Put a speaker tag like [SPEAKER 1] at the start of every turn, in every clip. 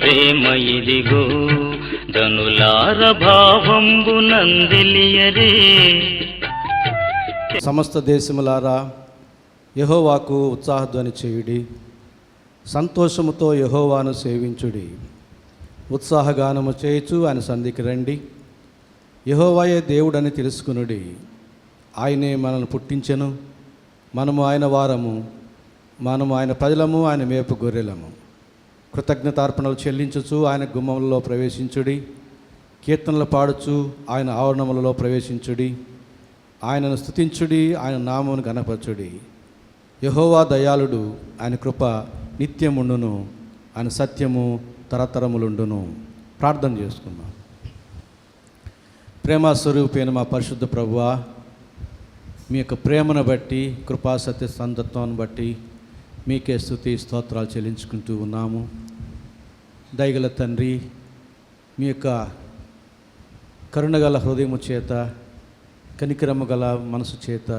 [SPEAKER 1] ప్రేమ ఇదిగో ధనులార భావంబు నందిలియరే.
[SPEAKER 2] సమస్త దేశములారా యెహోవాకు ఉత్సాహధ్వని చేయుడి, సంతోషముతో యెహోవాను సేవించుడి. ఉత్సాహగానము చేయుచు ఆయన సంధికి రండి. యెహోవాయే దేవుడని తెలుసుకునుడి. ఆయనే మనల్ని పుట్టించెను, మనము ఆయన వారము, మనము ఆయన ప్రజలము, ఆయన మేపు గొర్రెలము. కృతజ్ఞతార్పణలు చెల్లించుచు ఆయన గుమ్మములలో ప్రవేశించుడి. కీర్తనలు పాడుచు ఆయన ఆవరణములలో ప్రవేశించుడి. ఆయనను స్తుతించుడి, ఆయన నామమును ఘనపరచుడి. యెహోవా దయాళుడు, ఆయన కృప నిత్యముండును, ఆయన సత్యము తరతరములుండును. ప్రార్థన చేసుకుందాం. ప్రేమ స్వరూపైన మా పరిశుద్ధ ప్రభువా, మీ యొక్క ప్రేమను బట్టి, కృపా సత్య సంతత్వాన్ని బట్టి మీకే స్తుతి స్తోత్రాలు చెల్లించుకుంటూ ఉన్నాము. దయగల తండ్రి, మీ యొక్క కరుణగల హృదయము చేత, కనికరము గల మనసు చేత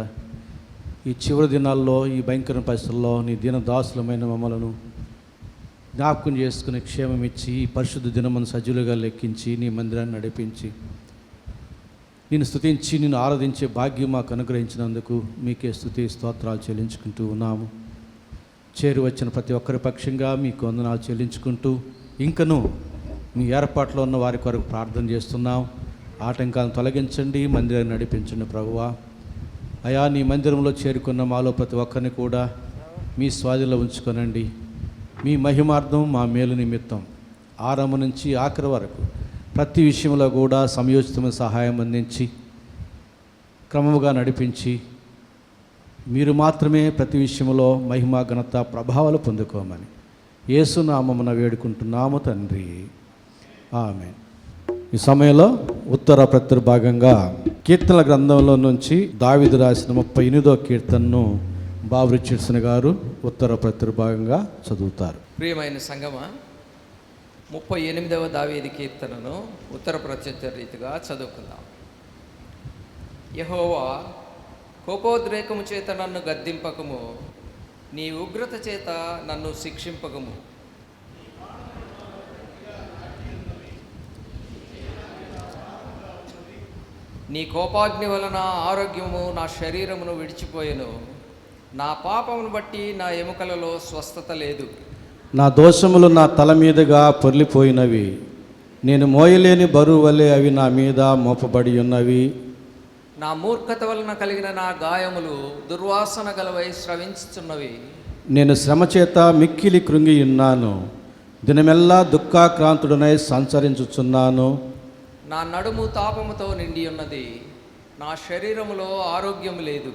[SPEAKER 2] ఈ చివరి దినాల్లో, ఈ భయంకర పరిస్థితుల్లో నీ దీనదాసులమైన మమ్మలను జ్ఞాపకం చేసుకుని క్షేమం ఇచ్చి, ఈ పరిశుద్ధ దినమును సజ్జులుగా లెక్కించి నీ మందిరాన్ని నడిపించి నేను స్తుతించి నిన్ను ఆరాధించే భాగ్యం మాకు అనుగ్రహించినందుకు మీకే స్తుతి స్తోత్రాలు చెల్లించుకుంటూ ఉన్నాము. చేరి వచ్చిన ప్రతి ఒక్కరి పక్షంగా మీకు వందనాలు చెల్లించుకుంటూ ఇంకనూ మీ ఏర్పాట్లో ఉన్న వారి కొరకు ప్రార్థన చేస్తున్నాం. ఆటంకాలను తొలగించండి, మందిరాన్ని నడిపించండి ప్రభువా. అయా, నీ మందిరంలో చేరుకున్న మాలో ప్రతి ఒక్కరిని కూడా మీ స్వాధీనంలో ఉంచుకొనండి. మీ మహిమార్థం, మా మేలు నిమిత్తం ఆరంభం నుంచి ఆఖరి వరకు ప్రతి విషయంలో కూడా సమయోచితమైన సహాయం అందించి క్రమముగా నడిపించి మీరు మాత్రమే ప్రతి విషయంలో మహిమ, ఘనత, ప్రభావాలు పొందుకోమని యేసు నామమున వేడుకుంటున్నాము తండ్రి, ఆమేన్. ఈ సమయంలో ఉత్తర ప్రత్యుర్భాగంగా కీర్తనల గ్రంథంలో నుంచి దావీదు రాసిన 38వ కీర్తనను బాబు రిచర్డ్సన్ గారు ఉత్తర ప్రత్యుర్భాగంగా చదువుతారు.
[SPEAKER 3] ప్రియమైన సంగమ, 38వ దావీదు కీర్తనను ఉత్తర ప్రత్యుత్తర రీతిగా చదువుకుందాం. యెహోవా, కోపోద్రేకము చేత నన్ను గద్దింపకము, నీ ఉగ్రత చేత నన్ను శిక్షింపకము. నీ కోపాగ్ని వలన ఆరోగ్యము నా శరీరమును విడిచిపోయెను. నా పాపమును బట్టి నా ఎముకలలో స్వస్థత లేదు.
[SPEAKER 2] నా దోషములు నా తల మీదుగా పొర్లిపోయినవి, నేను మోయలేని బరువు వలె అవి నా మీద మోపబడి ఉన్నవి.
[SPEAKER 3] నా మూర్ఖత వలన కలిగిన నా గాయములు దుర్వాసన గలవై స్రవించుచున్నవి.
[SPEAKER 2] నేను శ్రమ చేత మిక్కిలి కృంగి ఉన్నాను, దినమెల్లా దుఃఖాక్రాంతుడనై సంచరించుచున్నాను.
[SPEAKER 3] నా నడుము తాపముతో నిండి ఉన్నది, నా శరీరములో ఆరోగ్యం లేదు.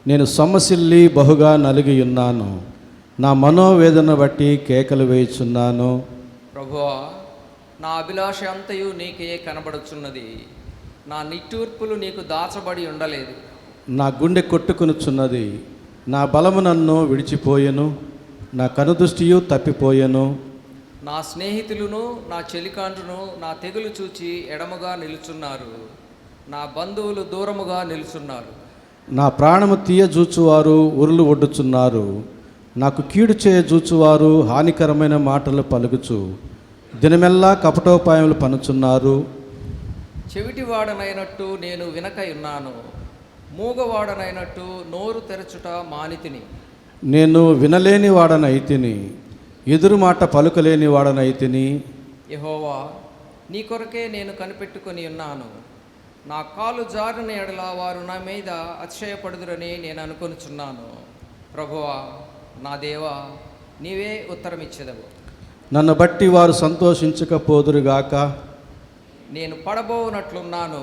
[SPEAKER 2] నేను సొమ్మసిల్లి బహుగా నలిగి ఉన్నాను, నా మనోవేదన బట్టి కేకలు వేయుచున్నాను.
[SPEAKER 3] ప్రభువా, నా అభిలాష అంతయు నీకే కనబడుచున్నది, నా నిట్టూర్పులు నీకు దాచబడి ఉండలేదు.
[SPEAKER 2] నా గుండె కొట్టుకొనుచున్నది, నా బలము నన్ను విడిచిపోయెను, నా కనుదృష్టియు తప్పిపోయెను.
[SPEAKER 3] నా స్నేహితులను నా చెలికాండ్రును నా తెగులు చూచి ఎడముగా నిలుచున్నారు, నా బంధువులు దూరముగా నిలుచున్నారు.
[SPEAKER 2] నా ప్రాణము తీయ జూచువారు ఉరులు ఒడ్డుచున్నారు, నాకు కీడు చేయ జూచువారు హానికరమైన మాటలు పలుకుచు దినమెల్లా కపటోపాయములు పనుచున్నారు.
[SPEAKER 3] చెవిటివాడనైనట్టు నేను వినక ఉన్నాను, మూగవాడనైనట్టు నోరు తెరచుట మానితిని.
[SPEAKER 2] నేను వినలేని వాడనైతిని, ఎదురు మాట పలుకలేని వాడనైతిని.
[SPEAKER 3] యెహోవా, నీ కొరకే నేను కనిపెట్టుకొని ఉన్నాను. నా కాలు జారిన ఎడల వారు నా మీద అతిశయపడుదురని నేను అనుకొనుచున్నాను. ప్రభువా, నా దేవా, నీవే ఉత్తరమిచ్చెదవు.
[SPEAKER 2] నన్ను బట్టి వారు సంతోషించకపోదురుగాక.
[SPEAKER 3] నేను పడబోనట్లున్నాను,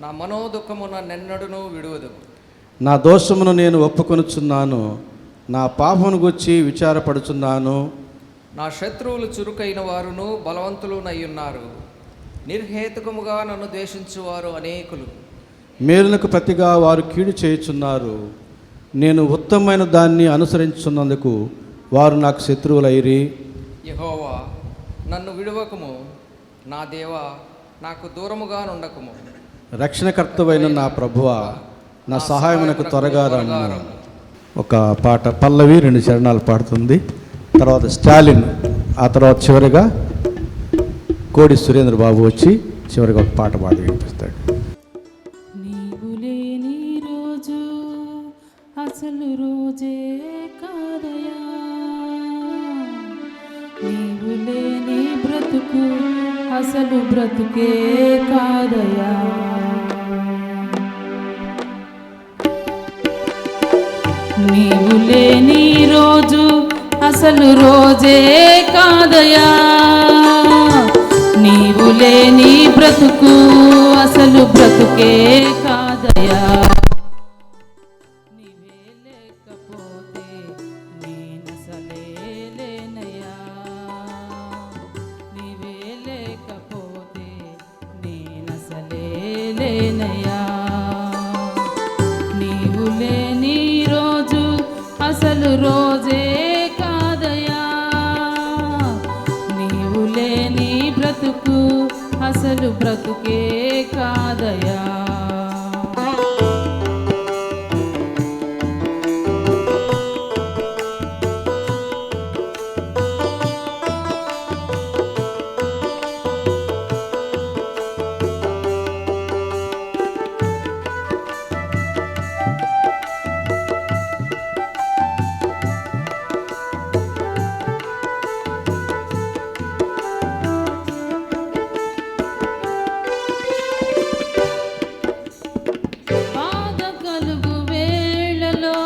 [SPEAKER 3] నా మనోదుఖము నన్నెన్నడూను విడువదు.
[SPEAKER 2] నా దోషమును నేను ఒప్పుకొనుచున్నాను, నా పాపమును గురించి విచారపడుచున్నాను.
[SPEAKER 3] నా శత్రువులు చురుకైన వారును బలవంతులునయ్యున్నారు, నిర్హేతుకముగా నన్ను ద్వేషించువారు అనేకులు.
[SPEAKER 2] మేలునకు ప్రతిగా వారు కీడు చేయుచున్నారు, నేను ఉత్తమమైన దాన్ని అనుసరించున్నందుకు వారు నాకు శత్రువులైరి.
[SPEAKER 3] యెహోవా, నన్ను విడువకము, నా దేవా, నాకు దూరముగా నుండకము.
[SPEAKER 2] రక్షణకర్తవైన నా ప్రభువా, నా సహాయమునకు త్వరగా రమ్ము. ఒక పాట పల్లవి 2 చరణాలు పాడుతుంది, తర్వాత స్టాలిన్, ఆ తర్వాత చివరిగా కోడి సురేంద్ర బాబు వచ్చి చివరికి ఒక పాట పాడి వినిపిస్తాడు.
[SPEAKER 4] నీవు లేని రోజు అసలు రోజే కాదయా, నీవు లేని బ్రతుకు అసలు బ్రతుకే కాదయా. నీవు లేని రోజు అసలు రోజే కాదయా, నీవు లేని బ్రతుకు అసలు బ్రతుకే కాదయా. నీవే లేకపోతే నేనసలే లేనయ్యా, నీవే లేకపోతే నేనసలే లేనయ్యా. నీవు లేని రోజు అసలు రోజే కాదయా, నీవు లేని బ్రతుకు అసలు బ్రతుకే కాదయా. బాధ కలుగు వేళలో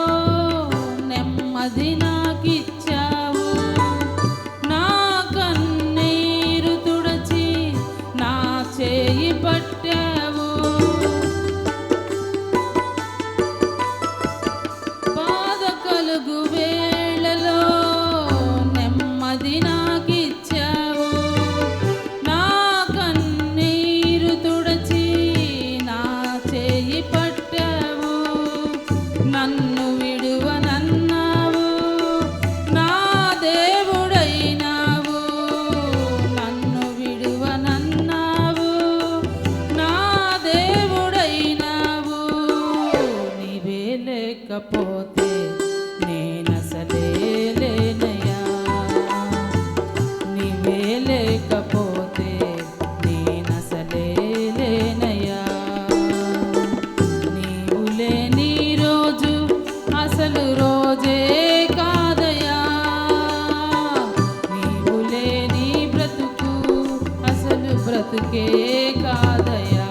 [SPEAKER 4] నెమ్మది నాకిచ్చావు, నా కన్నీరు తుడచి నా చేయి పట్టావు. బాధ కలుగు వేళలో నెమ్మది నాకిచ్చావు, నా కన్నీరు తుడచి నా చేయి పట్టావు. నన్ను విడువనన్నావు, నా దేవుడైనావు. నన్ను విడువనన్నావు, నా దేవుడైనావు. నీవే లేకపోతే నేనసలే లేనయ్యా, నీవే లేకపోతే నేనసలే లేనయ్యా. నీవు లేని రోజు అసలు రోజే కాదయా, నీవు లేని బ్రతుకు అసలు బ్రతుకే కాదయా.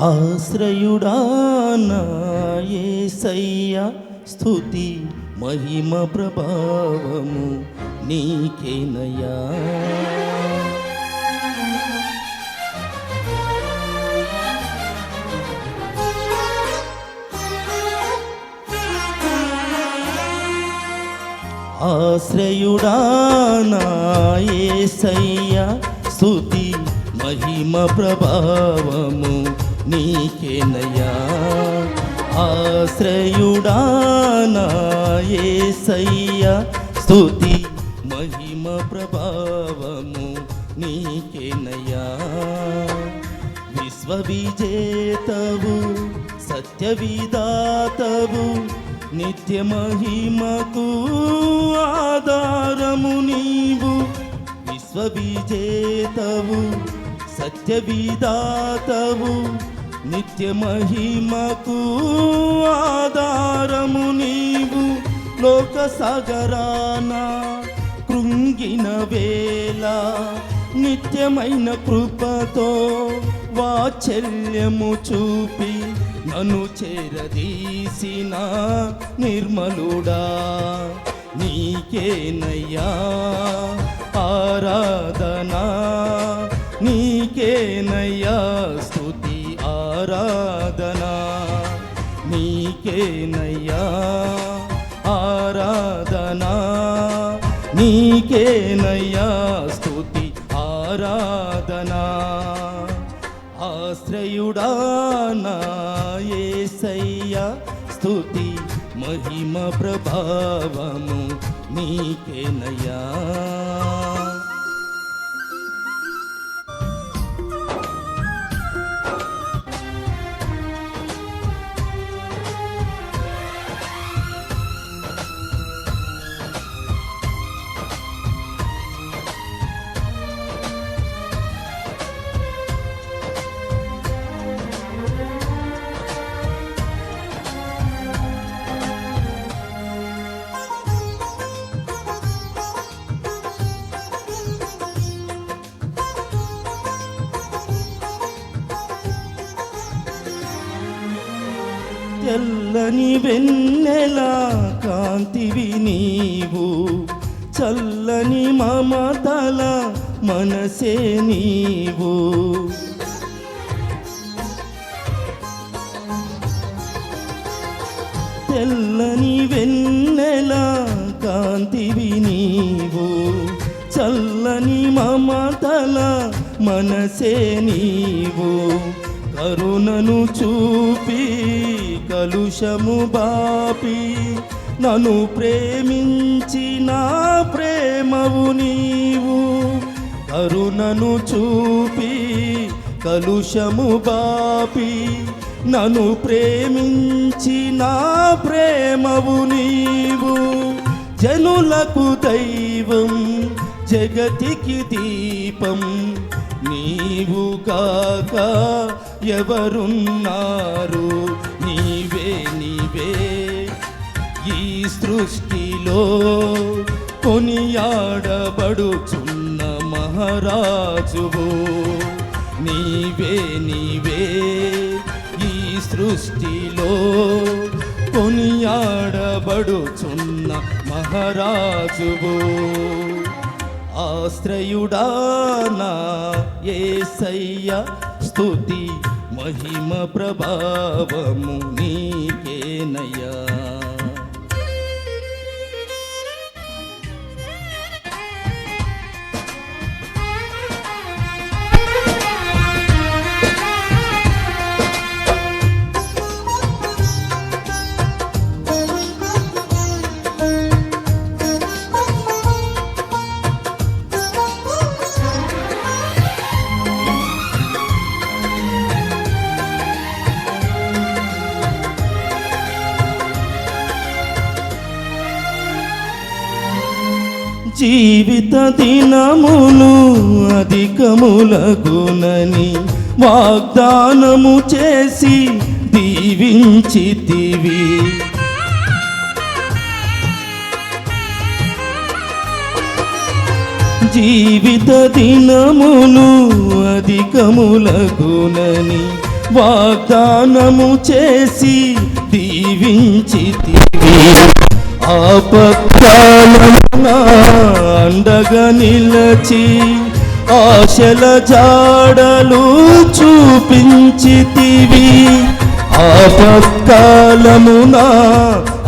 [SPEAKER 5] ఆశ్రయుడా నా యేసయ్యా స్తుతి మహిమ ప్రభావము నీకేనయ్యా. ఆశ్రయుడా నా యేసయ్యా స్తుతి మహిమ ప్రభావము నీకేనయ్యా. ఆశ్రయుడా నా యేసయ్యా స్తుతి మహిమ ప్రభావము నీకేనయ్యా. విశ్వవిజేతవు సత్యవిదాతవు నిత్య మహిమకు ఆధారము నీవు. విశ్వవిజేతవు సత్యవిదాతవు నిత్య మహిమకు ఆధారము నీవు. లోక సాగరాన కృంగిన వేళ నిత్యమైన కృపతో వాత్సల్యము చూపి నన్ను చేరదీసిన నిర్మలుడా నీకేనయ్యా ఆరాధనా. నీకేనయ్యా స్తుతి ఆరాధనా. నీకేనయ్యా ఆరాధనా. నీకేనయ్యా స్తుతి ఆరాధనా. ఆశ్రయుడా నా యేసయ్యా స్తుతి మహిమ ప్రభావము నీకేనయ్యా. తెల్లని వెన్నెల కాంతివి నీవు, చల్లని మమతల మనసే నీవు. తెల్లని వెన్నెల కాంతివి నీవు, చల్లని మమతల మనసే నీవు. కరుణను చూపి కలుషము బాపి నన్ను ప్రేమించిన ప్రేమవు నీవు. కరుణను చూపి కలుషము బాపి నన్ను ప్రేమించిన ప్రేమవు నీవు. జనులకు దైవం జగతికి దీపం నీవు కాక ఎవరున్నారు. నీవే నీవే ఈ సృష్టిలో కొనియాడబడుచున్న మహారాజువు. నీవే నీవే ఈ సృష్టిలో కొనియాడబడుచున్న మహారాజువు. ఆశ్రయుడా నా యేసయ్యా స్తుతి మహిమ ప్రభావము నీకేనయ్యా. జీవిత దినములు అధికములగునని వాగ్దానము చేసి దీవించితివి. జీవిత దినములు అధికములగునని వాగ్దానము చేసి దీవించితివి. ఆపత్కాలమున అండగా నిలచి ఆశల జాడలు చూపించితివి. ఆపత్కాలమున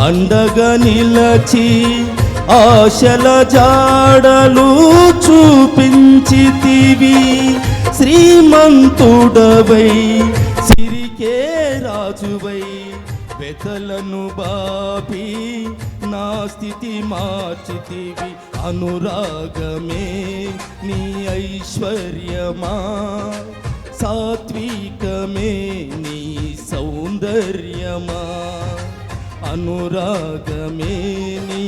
[SPEAKER 5] అండగా నిలచి ఆశల జాడలు చూపించితివి. శ్రీమంతుడవై సిరికే రాజువై వెతలను బాపి నా స్థితి మార్చితివి. అనురాగమే నీ ఐశ్వర్యమా, సాత్వికమే నీ సౌందర్యమా. అనురాగమే నీ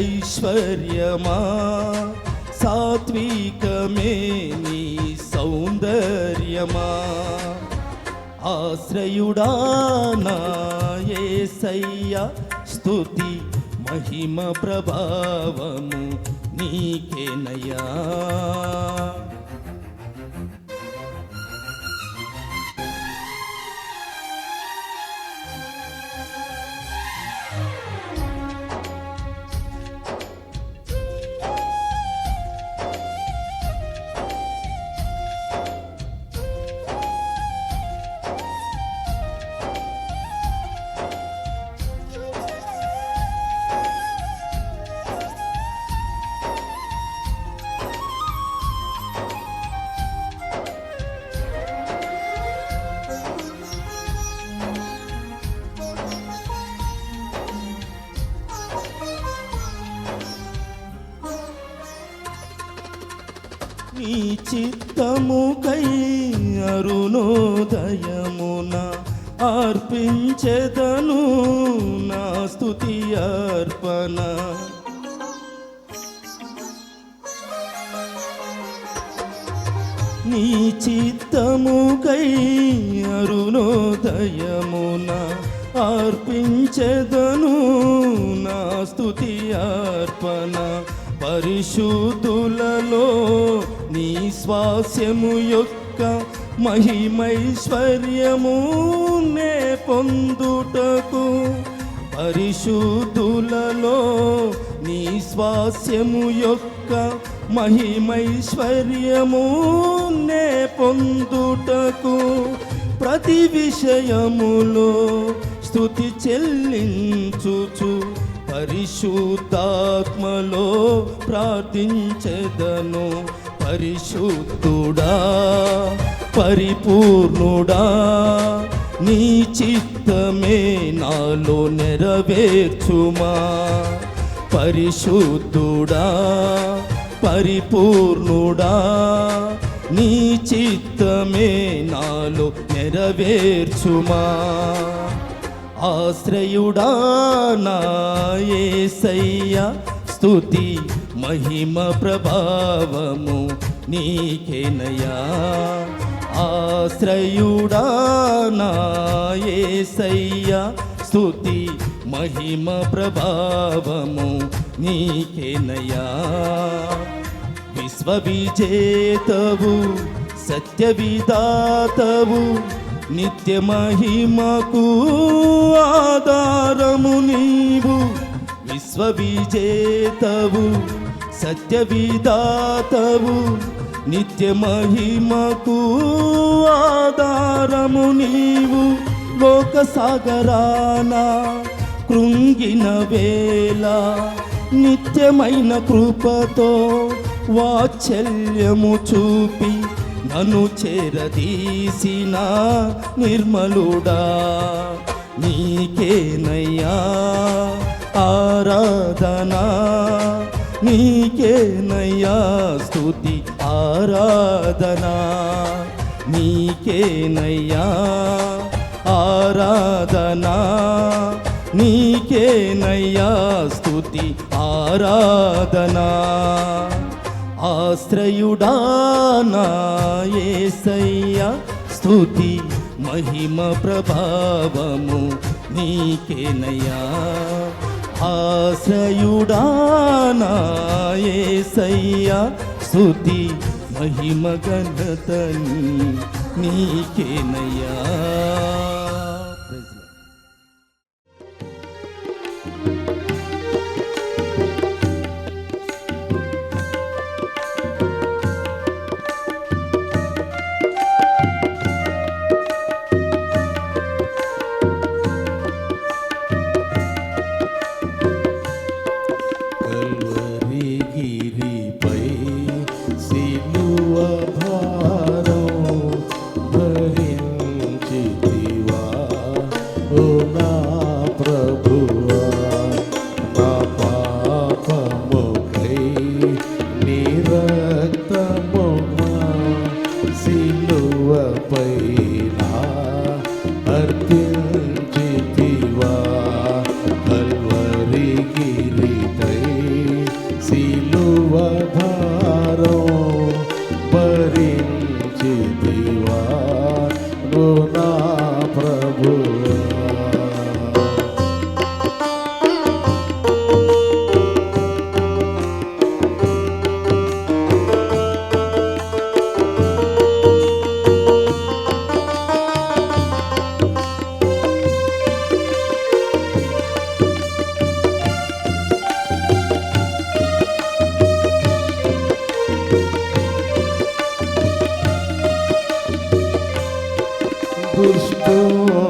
[SPEAKER 5] ఐశ్వర్యమా, సాత్వికమే నీ సౌందర్యమా. ఆశ్రయుడా నా యేసయ్యా, స్తుతి మహిమ ప్రభావము నీకేనయ్యా. నీ చిత్తముకై అరుణోదయమున అర్పించెదను నా స్తుతి అర్పణ. నీ చిత్తముకై అరుణోదయమున అర్పించెదను నా స్తుతి అర్పణ. పరిశుద్ధులలో నీ స్వాస్యము యొక్క మహిమైశ్వర్యము నే పొందుటకు. పరిశుద్ధులలో నీ స్వాస్యము యొక్క మహిమైశ్వర్యము నే పొందుటకు. ప్రతి విషయములో స్తుతి చెల్లించుచు పరిశుద్ధాత్మలో ప్రార్థించెదను. పరిశుద్ధుడా పరిపూర్ణుడా, నీ చిత్తమే నాలో నెరవేర్చుమా. పరిశుద్ధుడా పరిపూర్ణుడా, నీ చిత్తమే నాలో నెరవేర్చుమా. ఆశ్రయుడా నా యేసయ్యా, స్తుతి మహిమ ప్రభావము నీకేనయ్యా. ఆశ్రయుడా నా యేసయ్యా, స్తుతి మహిమ ప్రభావము నీకేనయ్యా. విశ్వవిజేతవు సత్య విధాతవు, నిత్య మహిమకు ఆధారము నీవు. విశ్వవిజేతవు సత్య విధాతవు, నిత్య మహిమకు ఆధారము నీవు. లోక సాగరాన కృంగిన వేళ నిత్యమైన కృపతో వాత్సల్యము చూపి నన్ను చేరదీసిన నిర్మలుడా, నీకేనయ్యా ఆరాధనా, నీకేనయ్యా స్తుతి ఆరాధనా. నీకేనయ్యా ఆరాధనా, నీకేనయ్యా స్తుతి ఆరాధనా. ఆశ్రయుడా నా యేసయ్యా, స్తుతి మహిమ ప్రభావము నీకేనయ్యా. ఆశ్రయుడా నా యేసయ్యా, స్తుతి మహిమ ఘనతని నీకేనయ్యా. Praise the Lord. కల్వరి గిరిపై సిలువ భారం భరించితివా, ఓ నా ప్రభువా, నా పాపముకై నీ రక్తమున సిలువపై అర్పించితివా. కల్వరి గిరిపై సిలువ భారం భరించితివా, ఓ నా ప్రభువా.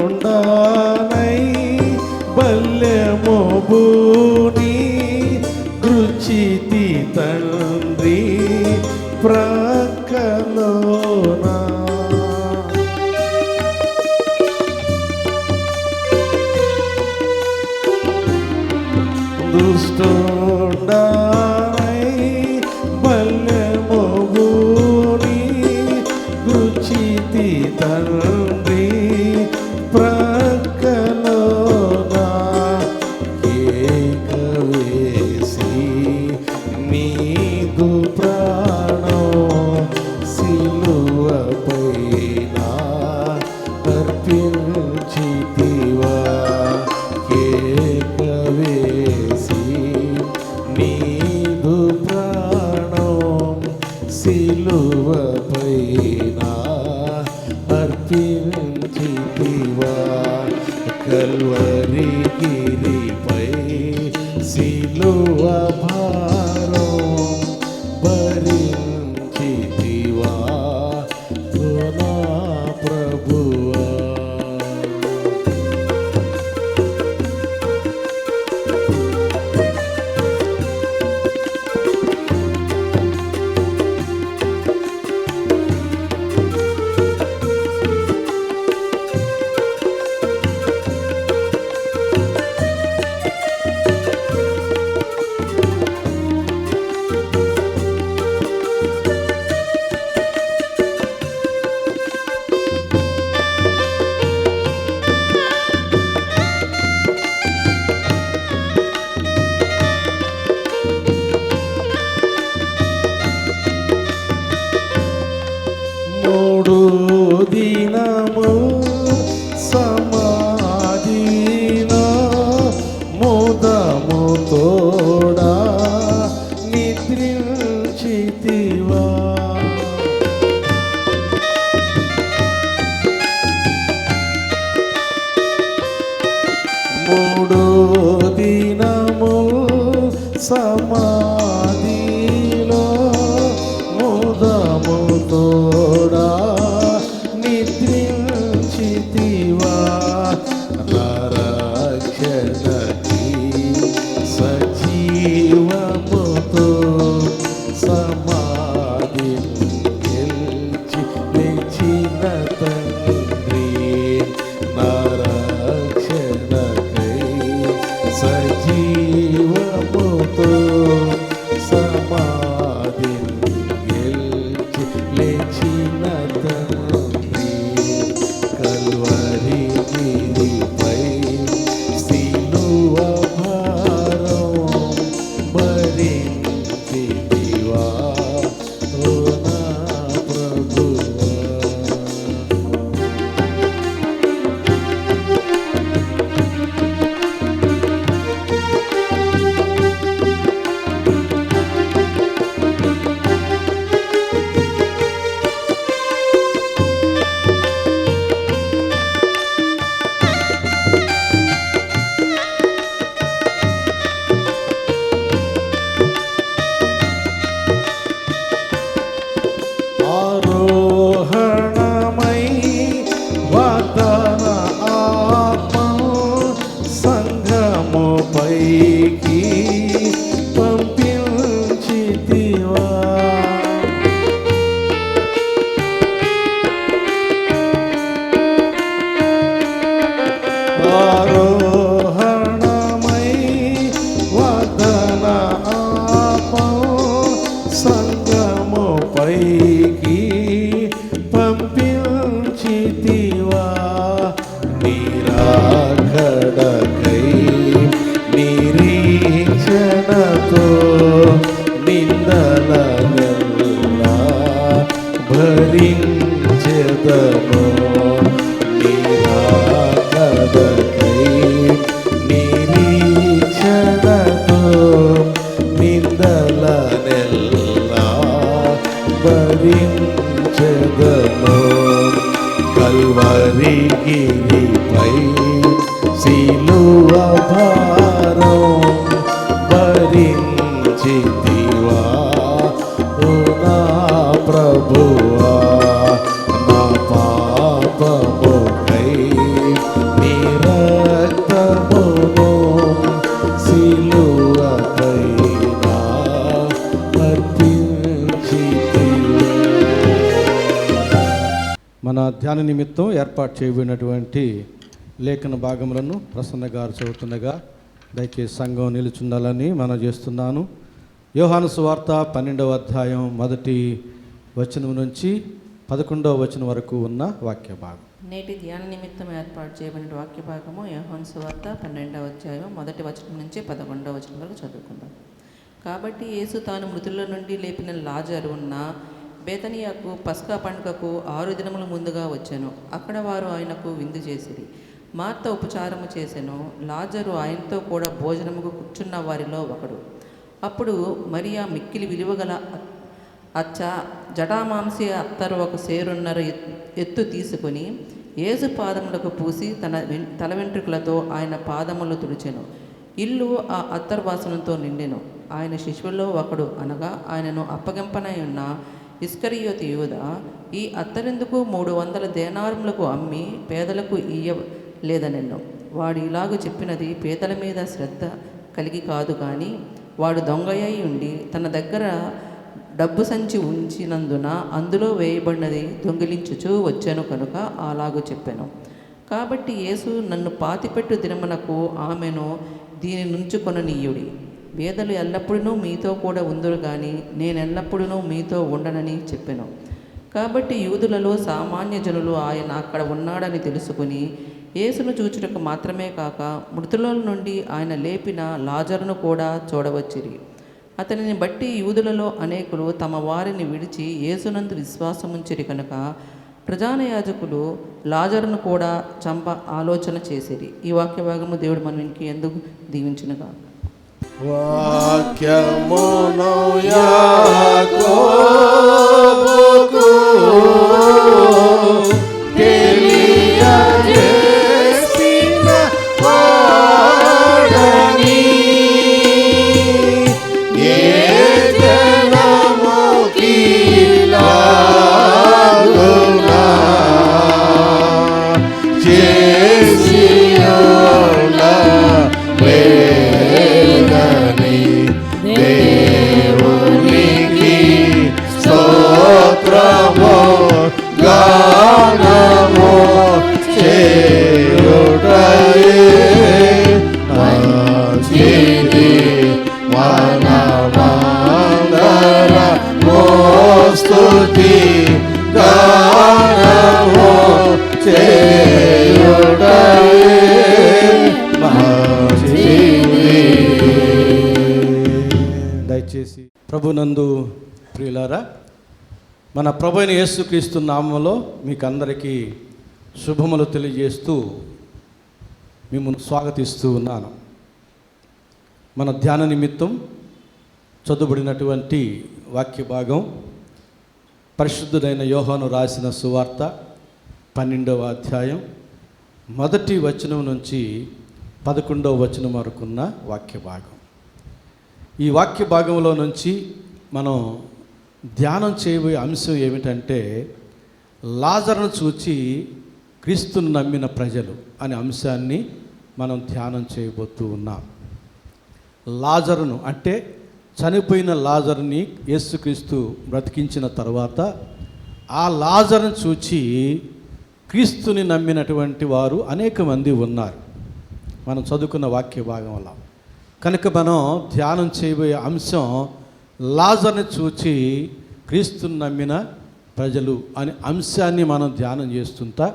[SPEAKER 5] దుష్టుండానై బల్యము భూని రుచితి తండ్రి ప్రక్కలోనా. దుష్టుండానై బల్యము భూని రుచితి తండ్రి ప్రక్కలోనా. ఏకవేసి నీదు ప్రాణం సిలువపైన అర్పించితివా. ఏకవేసి నీదు ప్రాణం సిలువపైన అర్పించితివా. కల్వరి గిరిపై సిలువ భారం భరించితివా, ఓ నా ప్రభువా. మూడు దినము సమాధిలో ముదము తోడా నిద్రించితివా. మూడు దినము సమాధిలో ముదము తోడా నిద్రించితివా. నిరీక్షించెదను నిరాకడకై నిరీక్షణతో నిందలనెల్లా భరించెదను కల్వరి గిరిపై సిలువ భారం భరించితివా ఓ నా ప్రభువా నా పాపముకై నీ రక్తమును సిలువపై అర్పించితివా.
[SPEAKER 2] మన ధ్యాన నిమిత్తం ఏర్పాటు చేయబడినటువంటి లేఖన భాగములను ప్రసన్న గారు చదువుతుండగా దయచేసి సంఘం నిలుచుండాలని మనం చేస్తున్నాను. యోహాను సువార్త 12వ అధ్యాయం 1వ వచనం నుంచి 11వ వచనం వరకు ఉన్న వాక్య భాగం.
[SPEAKER 6] నేటి ధ్యాన నిమిత్తం ఏర్పాటు చేయబడిన వాక్య భాగము యోహాను సువార్త 12వ అధ్యాయం 1వ వచనం నుంచి 11వ వచనం వరకు చదువుకుందాం. కాబట్టి యేసు తాను మృతుల నుండి లేపిన లాజరు ఉన్న బేతనియాకు పస్కా పండుగకు 6 దినముల ముందుగా వచ్చెను. అక్కడ వారు ఆయనకు విందు చేసిరి. మార్త ఉపచారము చేసెను. లాజరు ఆయనతో కూడా భోజనముకు కూర్చున్న వారిలో ఒకడు. అప్పుడు మరియా మిక్కిలి విలువగల అచ్చ జటామాంసి అత్తరు ఒక సేరున్నర ఎత్తు తీసుకొని యేసు పాదములకు పూసి తల వెంట్రుకలతో ఆయన పాదములు తుడిచెను. ఇల్లు ఆ అత్తరు వాసనతో నిండెను. ఆయన శిష్యుల్లో ఒకడు అనగా ఆయనను అప్పగింపనై ఉన్న ఇస్కరియోతు యూదా, ఈ అత్తరెందుకు 300 దేనారములకు అమ్మి పేదలకు ఇయ్యలేదనెను. వాడు ఇలాగూ చెప్పినది పేదల మీద శ్రద్ధ కలిగి కాదు కానీ వాడు దొంగయ్యి ఉండి తన దగ్గర డబ్బు సంచి ఉంచినందున అందులో వేయబడినది దొంగిలించుచూ వచ్చాను కనుక అలాగూ చెప్పాను. కాబట్టి యేసు నన్ను పాతిపెట్టు దినమునకు ఆమెను దీని నుంచుకొననీయుడి. పేదలు ఎల్లప్పుడూ మీతో కూడా ఉందురు కానీ నేనెల్లప్పుడూ మీతో ఉండనని చెప్పాను. కాబట్టి యూదులలో సామాన్య జనులు ఆయన అక్కడ ఉన్నాడని తెలుసుకుని యేసును చూచుటకు మాత్రమే కాక మృతుల నుండి ఆయన లేపిన లాజరును కూడా చూడవచ్చిరి. అతనిని బట్టి యూదులలో అనేకులు తమ వారిని విడిచి యేసునందు విశ్వాసముంచిరి కనుక ప్రధాన యాజకులు లాజరును కూడా చంప ఆలోచన చేసిరి. ఈ వాక్య భాగము దేవుడు మనకి ఎందుకు దీవించునుగా.
[SPEAKER 5] వాక్యమును యాకోబుకు తెలియజేసిన వాడని ఏ జనముకిలాగునా చేసియోలా దేవునికి స్తోత్రము గానము చేయుటయే మంచిది మనమందర స్తుతి గానము చేయుటయే
[SPEAKER 2] దయచేసి ప్రభునందు ప్రియులారా, మన ప్రభు అయిన యేసుక్రీస్తు నామములో మీకు అందరికీ శుభములు తెలియజేస్తూ మిమ్మల్ని స్వాగతిస్తూ ఉన్నాను. మన ధ్యాన నిమిత్తం చదువుబడినటువంటి వాక్య భాగం పరిశుద్ధుడైన యోహాను రాసిన సువార్త 12వ అధ్యాయం 1వ వచనం నుంచి 11వ వచనం వరకున్న వాక్య భాగం. ఈ వాక్య భాగంలో నుంచి మనం ధ్యానం చేయబోయే అంశం ఏమిటంటే లాజరును చూచి క్రీస్తును నమ్మిన ప్రజలు అనే అంశాన్ని మనం ధ్యానం చేయబోతూ ఉన్నాం. లాజరును అంటే చనిపోయిన లాజరుని యేసుక్రీస్తు బ్రతికించిన తర్వాత ఆ లాజరును చూచి క్రీస్తుని నమ్మినటువంటి వారు అనేక మంది ఉన్నారు మనం చదువుకున్న వాక్య భాగంలో. కనుక మనం ధ్యానం చేయబోయే అంశం లాజరుని చూచి క్రీస్తుని నమ్మిన ప్రజలు అనే అంశాన్ని మనం ధ్యానం చేస్తుంటా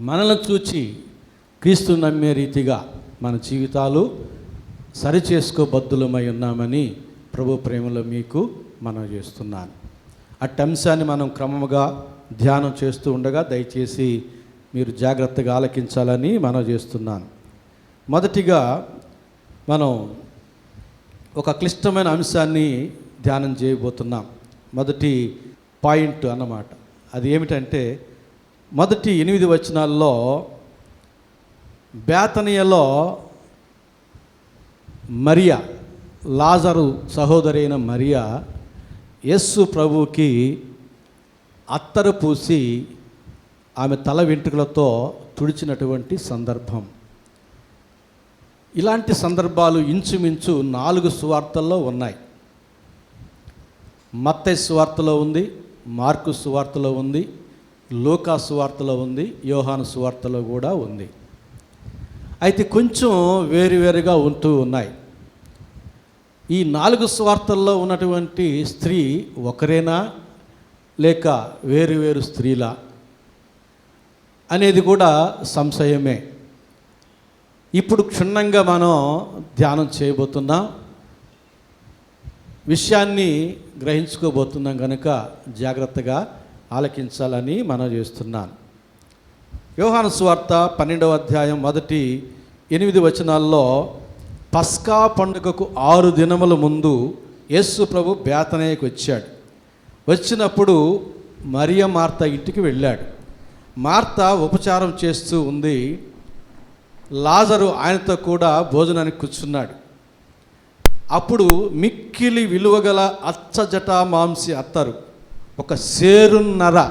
[SPEAKER 2] మనల్ని చూచి క్రీస్తుని నమ్మే రీతిగా మన జీవితాలు సరిచేసుకోబద్దులమై ఉన్నామని ప్రభు ప్రేమలో మీకు మనం చేస్తున్నాను. అట్టి అంశాన్ని మనం క్రమముగా ధ్యానం చేస్తూ ఉండగా దయచేసి మీరు జాగ్రత్తగా ఆలకించాలని మనం చేస్తున్నాను. మొదటిగా మనం ఒక క్లిష్టమైన అంశాన్ని ధ్యానం చేయబోతున్నాం. మొదటి పాయింట్ అన్నమాట. అది ఏమిటంటే మొదటి 8 వచనాల్లో బేతనియలో మరియా, లాజరు సహోదరి అయిన మరియా యేసు ప్రభువుకి అత్తరు పూసి ఆమె తల వెంట్రుకలతో తుడిచినటువంటి సందర్భం. ఇలాంటి సందర్భాలు ఇంచుమించు 4 సువార్తల్లో ఉన్నాయి. మత్తయి సువార్తలో ఉంది, మార్కు సువార్తలో ఉంది, లూకా సువార్తలో ఉంది, యోహాను సువార్తలో కూడా ఉంది. అయితే కొంచెం వేరువేరుగా ఉంటూ ఉన్నాయి. ఈ 4 సువార్తల్లో ఉన్నటువంటి స్త్రీ ఒకరేనా లేక వేరువేరు స్త్రీలా అనేది కూడా సంశయమే. ఇప్పుడు క్షుణ్ణంగా మనం ధ్యానం చేయబోతున్నాం, విషయాన్ని గ్రహించుకోబోతున్నాం కనుక జాగ్రత్తగా ఆలకించాలని మనం చేస్తున్నాను. యోహాను సువార్త 12వ అధ్యాయం మొదటి 8 వచనాల్లో పస్కా పండుగకు 6 దినముల ముందు యేసు ప్రభు బేతనియకు వచ్చాడు. వచ్చినప్పుడు మరియ మార్త ఇంటికి వెళ్ళాడు. మార్త ఉపచారం చేస్తూ ఉంది. లాజరు ఆయనతో కూడా భోజనానికి కూర్చున్నాడు. అప్పుడు మిక్కిలి విలువగల అచ్చజటా మాంసి అత్తరు ఒక సేరున్నర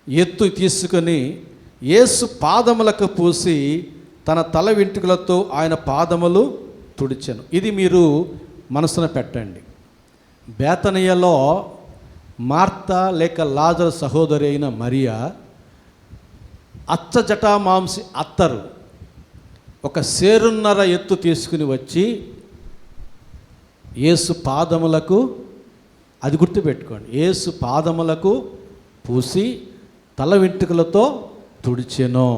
[SPEAKER 2] ఎత్తు తీసుకొని యేసు పాదములకు పూసి తన తల వెంట్రుకలతో ఆయన పాదములు తుడిచెను. ఇది మీరు మనసున పెట్టండి. బేతనియలో మార్త లేక లాజరు సహోదరి అయిన మరియా అచ్చజటా మాంసి అత్తరు ఒక సేరున్నర ఎత్తు తీసుకుని వచ్చి యేసు పాదములకు, అది గుర్తుపెట్టుకోండి, యేసు పాదములకు పూసి తల వెంట్రుకలతో తుడిచెను.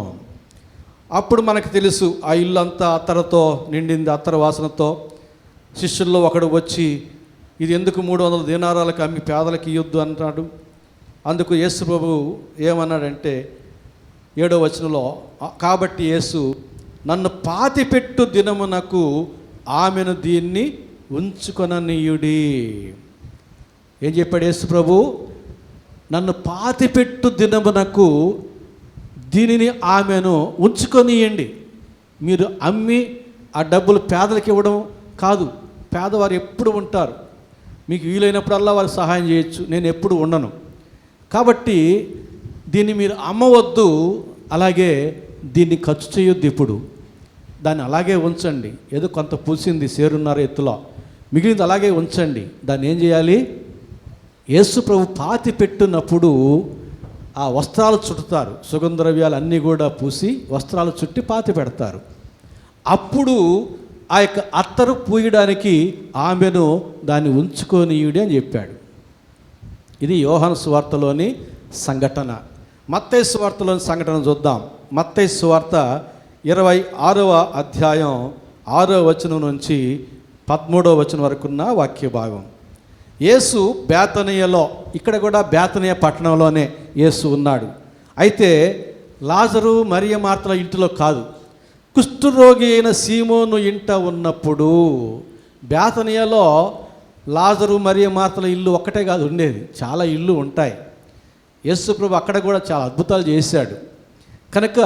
[SPEAKER 2] అప్పుడు మనకు తెలుసు ఆ ఇల్లు అంతా అత్తరతో నిండింది, అత్తర వాసనతో. శిష్యుల్లో ఒకడు వచ్చి ఇది ఎందుకు 300 దీనారాలకు అమ్మి పేదలకు ఇయ్యొద్దు అంటాడు. అందుకు యేసు ప్రభు ఏమన్నాడంటే 7వ వచనంలో, కాబట్టి యేసు నన్ను పాతిపెట్టు దినమునకు ఆమెను దీన్ని ఉంచుకొననీయుడి. ఏం చెప్పాడు యేసు ప్రభు? నన్ను పాతిపెట్టు దినమునకు దీనిని ఆమెను ఉంచుకొనియండి. మీరు అమ్మి ఆ డబ్బులు పేదలకు ఇవ్వడం కాదు. పేదవారు ఎప్పుడు ఉంటారు, మీకు వీలైనప్పుడల్లా వారికి సహాయం చేయొచ్చు. నేను ఎప్పుడు ఉండను. కాబట్టి దీన్ని మీరు అమ్మవద్దు, అలాగే దీన్ని ఖర్చు చేయొద్దు. ఇప్పుడు దాన్ని అలాగే ఉంచండి. ఏదో కొంత పూసింది సేరున్నర ఎత్తులో, మిగిలింది అలాగే ఉంచండి. దాన్ని ఏం చేయాలి? యేసు ప్రభు పాతి పెట్టినప్పుడు ఆ వస్త్రాలు చుట్టుతారు, సుగంధద్రవ్యాలు అన్నీ కూడా పూసి వస్త్రాలు చుట్టి పాతి పెడతారు. అప్పుడు ఆ యొక్క అత్తరు పూయడానికి ఆమెను దాన్ని ఉంచుకొనియుడి అని చెప్పాడు. ఇది యోహాను సువార్తలోని సంఘటన. మత్తయి సువార్తలోని సంఘటన చూద్దాం. మత్తయి సువార్త 26వ అధ్యాయం 6వ వచనం నుంచి 13వ వచనం వరకున్న వాక్య భాగం. యేసు బేతనియలో, ఇక్కడ కూడా బేతనియ పట్టణంలోనే యేసు ఉన్నాడు. అయితే లాజరు మరియ మార్తల ఇంటిలో కాదు, కుష్ఠరోగి అయిన సీమోను ఇంట ఉన్నప్పుడు. బేతనియలో లాజరు మరియ మార్తల ఇల్లు ఒక్కటే కాదు ఉండేది, చాలా ఇల్లు ఉంటాయి. యేసు ప్రభు అక్కడ కూడా చాలా అద్భుతాలు చేశాడు కనుక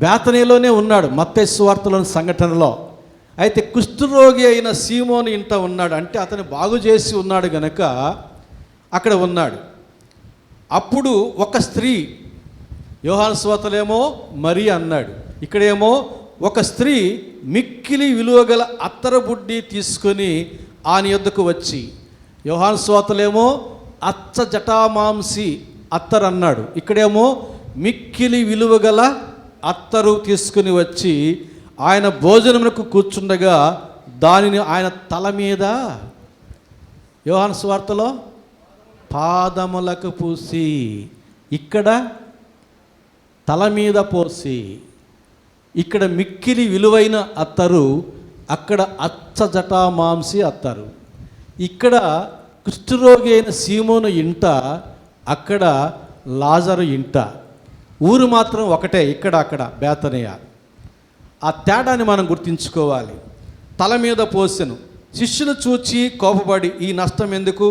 [SPEAKER 2] బేతనియలోనే ఉన్నాడు మత్తయి సువార్తలోని సంఘటనలో. అయితే కుష్ఠరోగి అయిన సీమోను ఇంట ఉన్నాడు, అంటే అతను బాగు చేసి ఉన్నాడు గనక అక్కడ ఉన్నాడు. అప్పుడు ఒక స్త్రీ, యోహాను సువార్తలేమో మరి అన్నాడు, ఇక్కడేమో ఒక స్త్రీ మిక్కిలి విలువగల అత్తర బుడ్డి తీసుకొని ఆయన యొద్దకు వచ్చి, యోహాను సువార్తలేమో అచ్చ జటామాంసి అత్తరు అన్నాడు, ఇక్కడేమో మిక్కిలి విలువగల అత్తరు తీసుకుని వచ్చి ఆయన భోజనమునకు కూర్చుండగా దానిని ఆయన తల మీద, యోహాను సువార్తలో పాదములకు పూసి, ఇక్కడ తల మీద పోసి, ఇక్కడ మిక్కిలి విలువైన అత్తరు, అక్కడ అచ్చ జటామాంసి అత్తరు. ఇక్కడ కుష్ఠరోగి అయిన సీమోను ఇంట, అక్కడ లాజరు ఇంట. ఊరు మాత్రం ఒకటే, ఇక్కడ అక్కడ బేతనియ. ఆ తేడాని మనం గుర్తించుకోవాలి. తల మీద పోసెను. శిష్యులు చూచి కోపపడి, ఈ నష్టం ఎందుకు,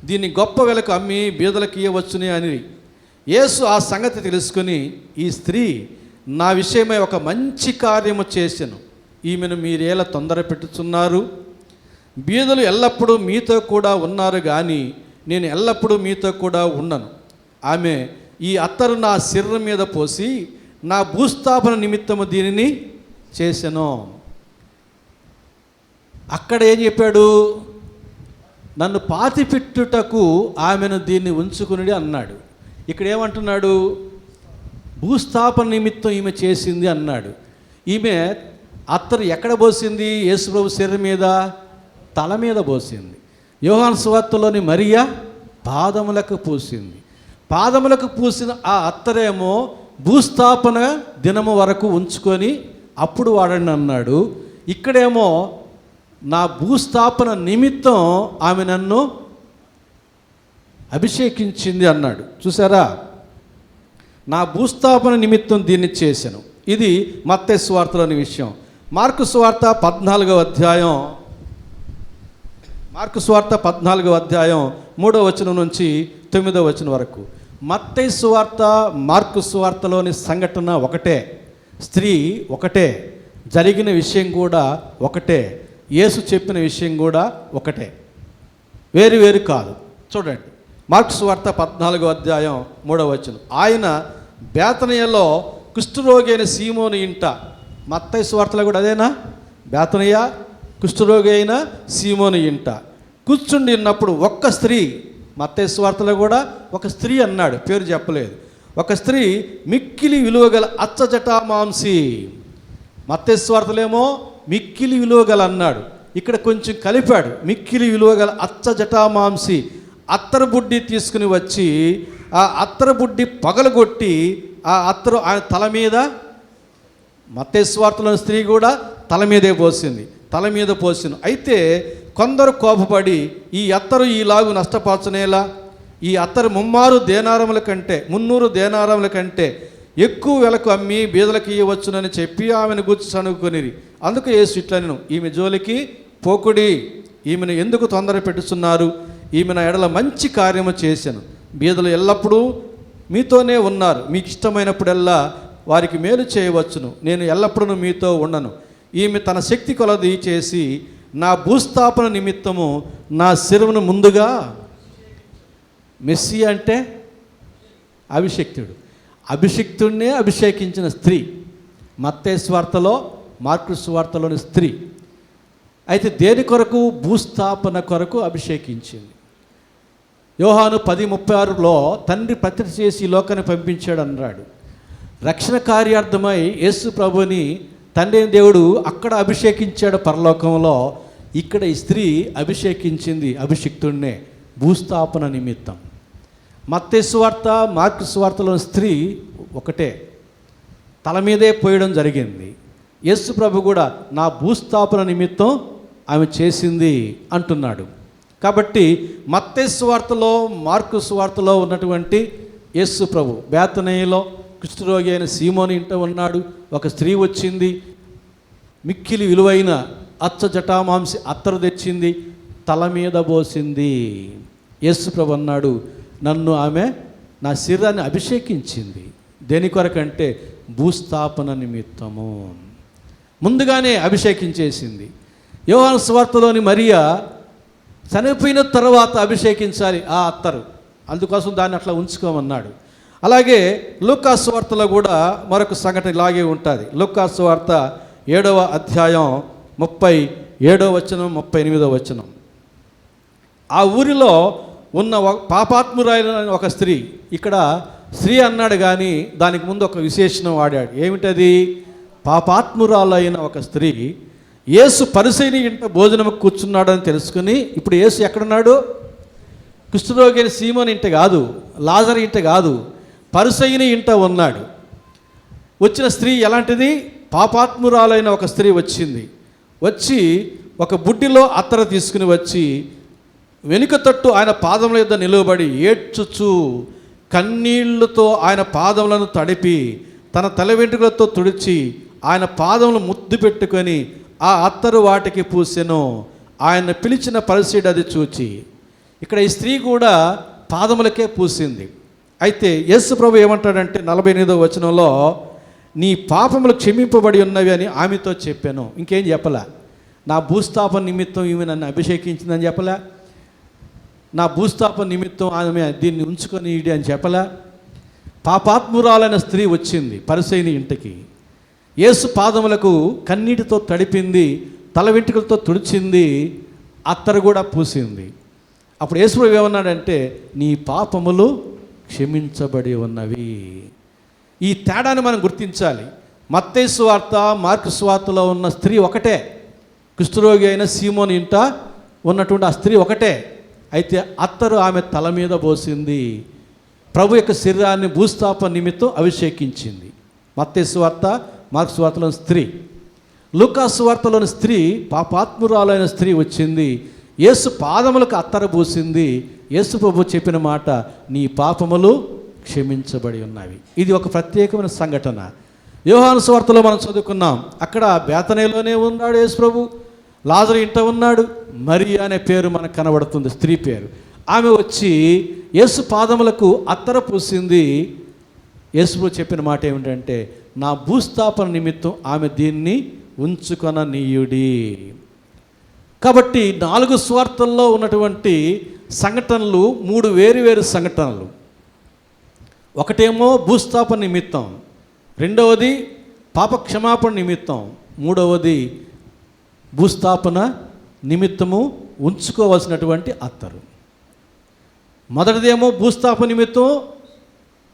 [SPEAKER 2] దీన్ని గొప్ప వెలకు అమ్మి బీదలకు ఇవ్వవచ్చునే అని. యేసు ఆ సంగతి తెలుసుకుని, ఈ స్త్రీ నా విషయమై ఒక మంచి కార్యము చేసెను, ఈమెను మీరేలా తొందర పెట్టుచున్నారు? బీదలు ఎల్లప్పుడూ మీతో కూడా ఉన్నారు కానీ నేను ఎల్లప్పుడూ మీతో కూడా ఉండను. ఆమె ఈ అత్తరు నా శరీరం మీద పోసి నా భూస్థాపన నిమిత్తము దీనిని చేసెను. అక్కడ ఏం చెప్పాడు? నన్ను పాతిపెట్టుటకు ఆమెను దీన్ని ఉంచుకుని అన్నాడు. ఇక్కడ ఏమంటున్నాడు? భూస్థాపన నిమిత్తం ఈమె చేసింది అన్నాడు. ఈమె అత్తరు ఎక్కడ పోసింది? యేసుప్రభు శరీరం మీద, తల మీద పోసింది. యోహాను సువార్తలోని మరియా పాదములకు పూసింది. పాదములకు పూసిన ఆ అత్తరేమో భూస్థాపన దినము వరకు ఉంచుకొని అప్పుడు వాడండి అన్నాడు. ఇక్కడేమో నా భూస్థాపన నిమిత్తం ఆమె నన్ను అభిషేకించింది అన్నాడు. చూసారా? నా భూస్థాపన నిమిత్తం దీన్ని చేశాను. ఇది మత్తయి సువార్తలోని విషయం. మార్కు సువార్త 14వ అధ్యాయం, మార్కు సువార్త 14వ అధ్యాయం 3వ వచనం నుంచి 9వ వచనం వరకు. మత్తయి సువార్త, మార్కు సువార్తలోని సంఘటన ఒకటే, స్త్రీ ఒకటే, జరిగిన విషయం కూడా ఒకటే, యేసు చెప్పిన విషయం కూడా ఒకటే, వేరు వేరు కాదు. చూడండి, మార్కు సువార్త 14వ అధ్యాయం 3వ వచనం. ఆయన బేతనియలో కుష్ఠరోగి అయిన సీమోను ఇంట. మత్తయి సువార్తలో కూడా అదేనా? బేతనియ కుష్ఠరోగి అయిన సీమోను ఇంట కూర్చుండి ఉన్నప్పుడు ఒక్క స్త్రీ, మత్తయి సువార్తలో కూడా ఒక స్త్రీ అన్నాడు, పేరు చెప్పలేదు. ఒక స్త్రీ మిక్కిలి విలువగల అచ్చజటామాంసి. మత్తయి సువార్తలేమో మిక్కిలి విలువగల అన్నాడు, ఇక్కడ కొంచెం కలిపాడు. మిక్కిలి విలువగల అచ్చజటామాంసి అత్తరు బుడ్డి తీసుకుని వచ్చి ఆ అత్తరు బుడ్డి పగలగొట్టి ఆ అత్తరు ఆయన తల మీద, మత్తయి సువార్తలోని స్త్రీ కూడా తల మీదే పోసింది, తల మీద పోసింది. అయితే కొందరు కోపపడి, ఈ అత్తరు ఈలాగు నష్టపరచనేలా, ఈ అత్తరు 300 దేనారముల కంటే ఎక్కువ వెలకు అమ్మి బీదలకు ఇవ్వవచ్చునని చెప్పి ఆమెను గూర్చి సణుగుకొనిరి. అందుకు యేసు ఇట్లనెను, ఈమె జోలికి పోకుడి, ఈమెను ఎందుకు తొందర పెట్టుచున్నారు? ఈమె నా ఎడల మంచి కార్యము చేశాను. బీదలు ఎల్లప్పుడూ మీతోనే ఉన్నారు, మీకు ఇష్టమైనప్పుడల్లా వారికి మేలు చేయవచ్చును, నేను ఎల్లప్పుడూ మీతో ఉండను. ఈమె తన శక్తి కొలది చేసి నా భూస్థాపన నిమిత్తము నా శిరమును ముందుగా, మెస్సీ అంటే అభిషిక్తుడు, అభిషిక్తుడినే అభిషేకించిన స్త్రీ. మత్తయి సువార్తలో, మార్కు సువార్తలోని స్త్రీ. అయితే దేని కొరకు? భూస్థాపన కొరకు అభిషేకించింది. యోహాను 10:36లో తండ్రి ప్రతిష్ఠ చేసి ఈ లోకాన్ని పంపించాడు అన్నాడు. రక్షణ కార్యార్థమై యేసు ప్రభుని తండ్రి దేవుడు అక్కడ అభిషేకించాడు పరలోకంలో. ఇక్కడ ఈ స్త్రీ అభిషేకించింది అభిషిక్తుడినే భూస్థాపన నిమిత్తం. మత్తయి సువార్త, మార్కు సువార్తలోని స్త్రీ ఒకటే, తల మీదే పోయడం జరిగింది. యేసు ప్రభు కూడా నా భూస్థాపన నిమిత్తం ఆమె చేసింది అంటున్నాడు. కాబట్టి మత్తయి సువార్తలో, మార్కు సువార్తలో ఉన్నటువంటి యేసు ప్రభు బేతనియలో కుష్ఠరోగి అయిన సీమోను ఇంట ఉన్నాడు. ఒక స్త్రీ వచ్చింది, మిక్కిలి విలువైన అచ్చజటామాంసి అత్తరు తెచ్చింది, తల మీద పోసింది. యేసు ప్రభు అన్నాడు, నన్ను ఆమె నా శరీరాన్ని అభిషేకించింది. దేని కొరకంటే భూస్థాపన నిమిత్తము. ముందుగానే అభిషేకించేసింది. యోహాను సువార్తలోని మరియా చనిపోయిన తర్వాత అభిషేకించాలి ఆ అత్తరు, అందుకోసం దాన్ని అట్లా ఉంచుకోమన్నాడు. అలాగే లూకా సువార్తలో కూడా మరొక సంఘటన ఇలాగే ఉంటుంది. లూకా సువార్త 7వ అధ్యాయం 37వ వచనం 38వ వచనం. ఆ ఊరిలో ఉన్న పాపాత్మురాలైన ఒక స్త్రీ, ఇక్కడ స్త్రీ అన్నాడు కానీ దానికి ముందు ఒక విశేషణం వాడాడు. ఏమిటది? పాపాత్మురాలైన ఒక స్త్రీ యేసు పరిసయ్యుని ఇంట భోజనం కూర్చున్నాడని తెలుసుకుని, ఇప్పుడు యేసు ఎక్కడున్నాడు? కుష్ఠరోగి అయిన సీమోను ఇంట కాదు, లాజరు ఇంట కాదు, పరిసయ్యుని ఇంట ఉన్నాడు. వచ్చిన స్త్రీ ఎలాంటిది? పాపాత్మురాలైన ఒక స్త్రీ వచ్చింది. వచ్చి ఒక బుడ్డిలో అత్తరు తీసుకుని వచ్చి వెనుక తట్టు ఆయన పాదముల యొద్ద నిలువబడి ఏడ్చుచు కన్నీళ్లతో ఆయన పాదములను తడిపి తన తల వెంట్రుకలతో తుడిచి ఆయన పాదములు ముద్దు పెట్టుకొని ఆ అత్తరు వాటికి పూసెను. ఆయన పిలిచిన పరిసీడు అది చూచి. ఇక్కడ ఈ స్త్రీ కూడా పాదములకే పూసింది. అయితే యేసు ప్రభు ఏమంటాడంటే 48వ వచనంలో, నీ పాపములు క్షమింపబడి ఉన్నవి అని ఆమెతో చెప్పాను. ఇంకేం చెప్పలే. నా భూస్థాపన నిమిత్తం ఈమె నన్ను అభిషేకించిందని చెప్పలే. నా భూస్థాపన నిమిత్తం ఆమె దీన్ని ఉంచుకొని ఇడి అని చెప్పలే. పాపాత్మురాలైన స్త్రీ వచ్చింది పరిసయ్యుని ఇంటికి. యేసు పాదములకు కన్నీటితో తడిపింది, తల వెంట్రుకలతో తుడిచింది, అత్తరు కూడా పూసింది. అప్పుడు యేసు ప్రభు ఏమన్నాడంటే, నీ పాపములు క్షమించబడి ఉన్నవి. ఈ తేడాన్ని మనం గుర్తించాలి. మత్తయి సువార్త, మార్కు సువార్తలో ఉన్న స్త్రీ ఒకటే. కుష్ఠరోగి అయిన సీమోను ఇంట ఉన్నటువంటి ఆ స్త్రీ ఒకటే. అయితే అత్తరు ఆమె తల మీద పోసింది, ప్రభు యొక్క శరీరాన్ని భూస్థాపన నిమిత్తం అభిషేకించింది. మత్తయి సువార్త, మార్కు సువార్తలోని స్త్రీ. లూకా సువార్తలోని స్త్రీ పాపాత్మురాలైన స్త్రీ వచ్చింది, యేసు పాదములకు అత్తర పూసింది. యేసు ప్రభు చెప్పిన మాట, నీ పాపములు క్షమించబడి ఉన్నవి. ఇది ఒక ప్రత్యేకమైన సంఘటన. యోహాను సువార్తలో మనం చదువుకున్నాం. అక్కడ బేతనీలోనే ఉన్నాడు యేసు ప్రభు, లాజరు ఇంట ఉన్నాడు. మరియా అనే పేరు మనకు కనబడుతుంది, స్త్రీ పేరు. ఆమె వచ్చి యేసు పాదములకు అత్తర పూసింది. యేసు ప్రభు చెప్పిన మాట ఏమిటంటే, నా భూస్థాపన నిమిత్తం ఆమె దీన్ని ఉంచుకొన నీయుడి. కాబట్టి 4 సువార్తల్లో ఉన్నటువంటి సంఘటనలు 3 వేరు సంఘటనలు. ఒకటేమో భూస్థాపన నిమిత్తం, రెండవది పాప క్షమాపణ నిమిత్తం, మూడవది భూస్థాపన నిమిత్తము ఉంచుకోవాల్సినటువంటి అత్తరు. మొదటిదేమో భూస్థాపన నిమిత్తం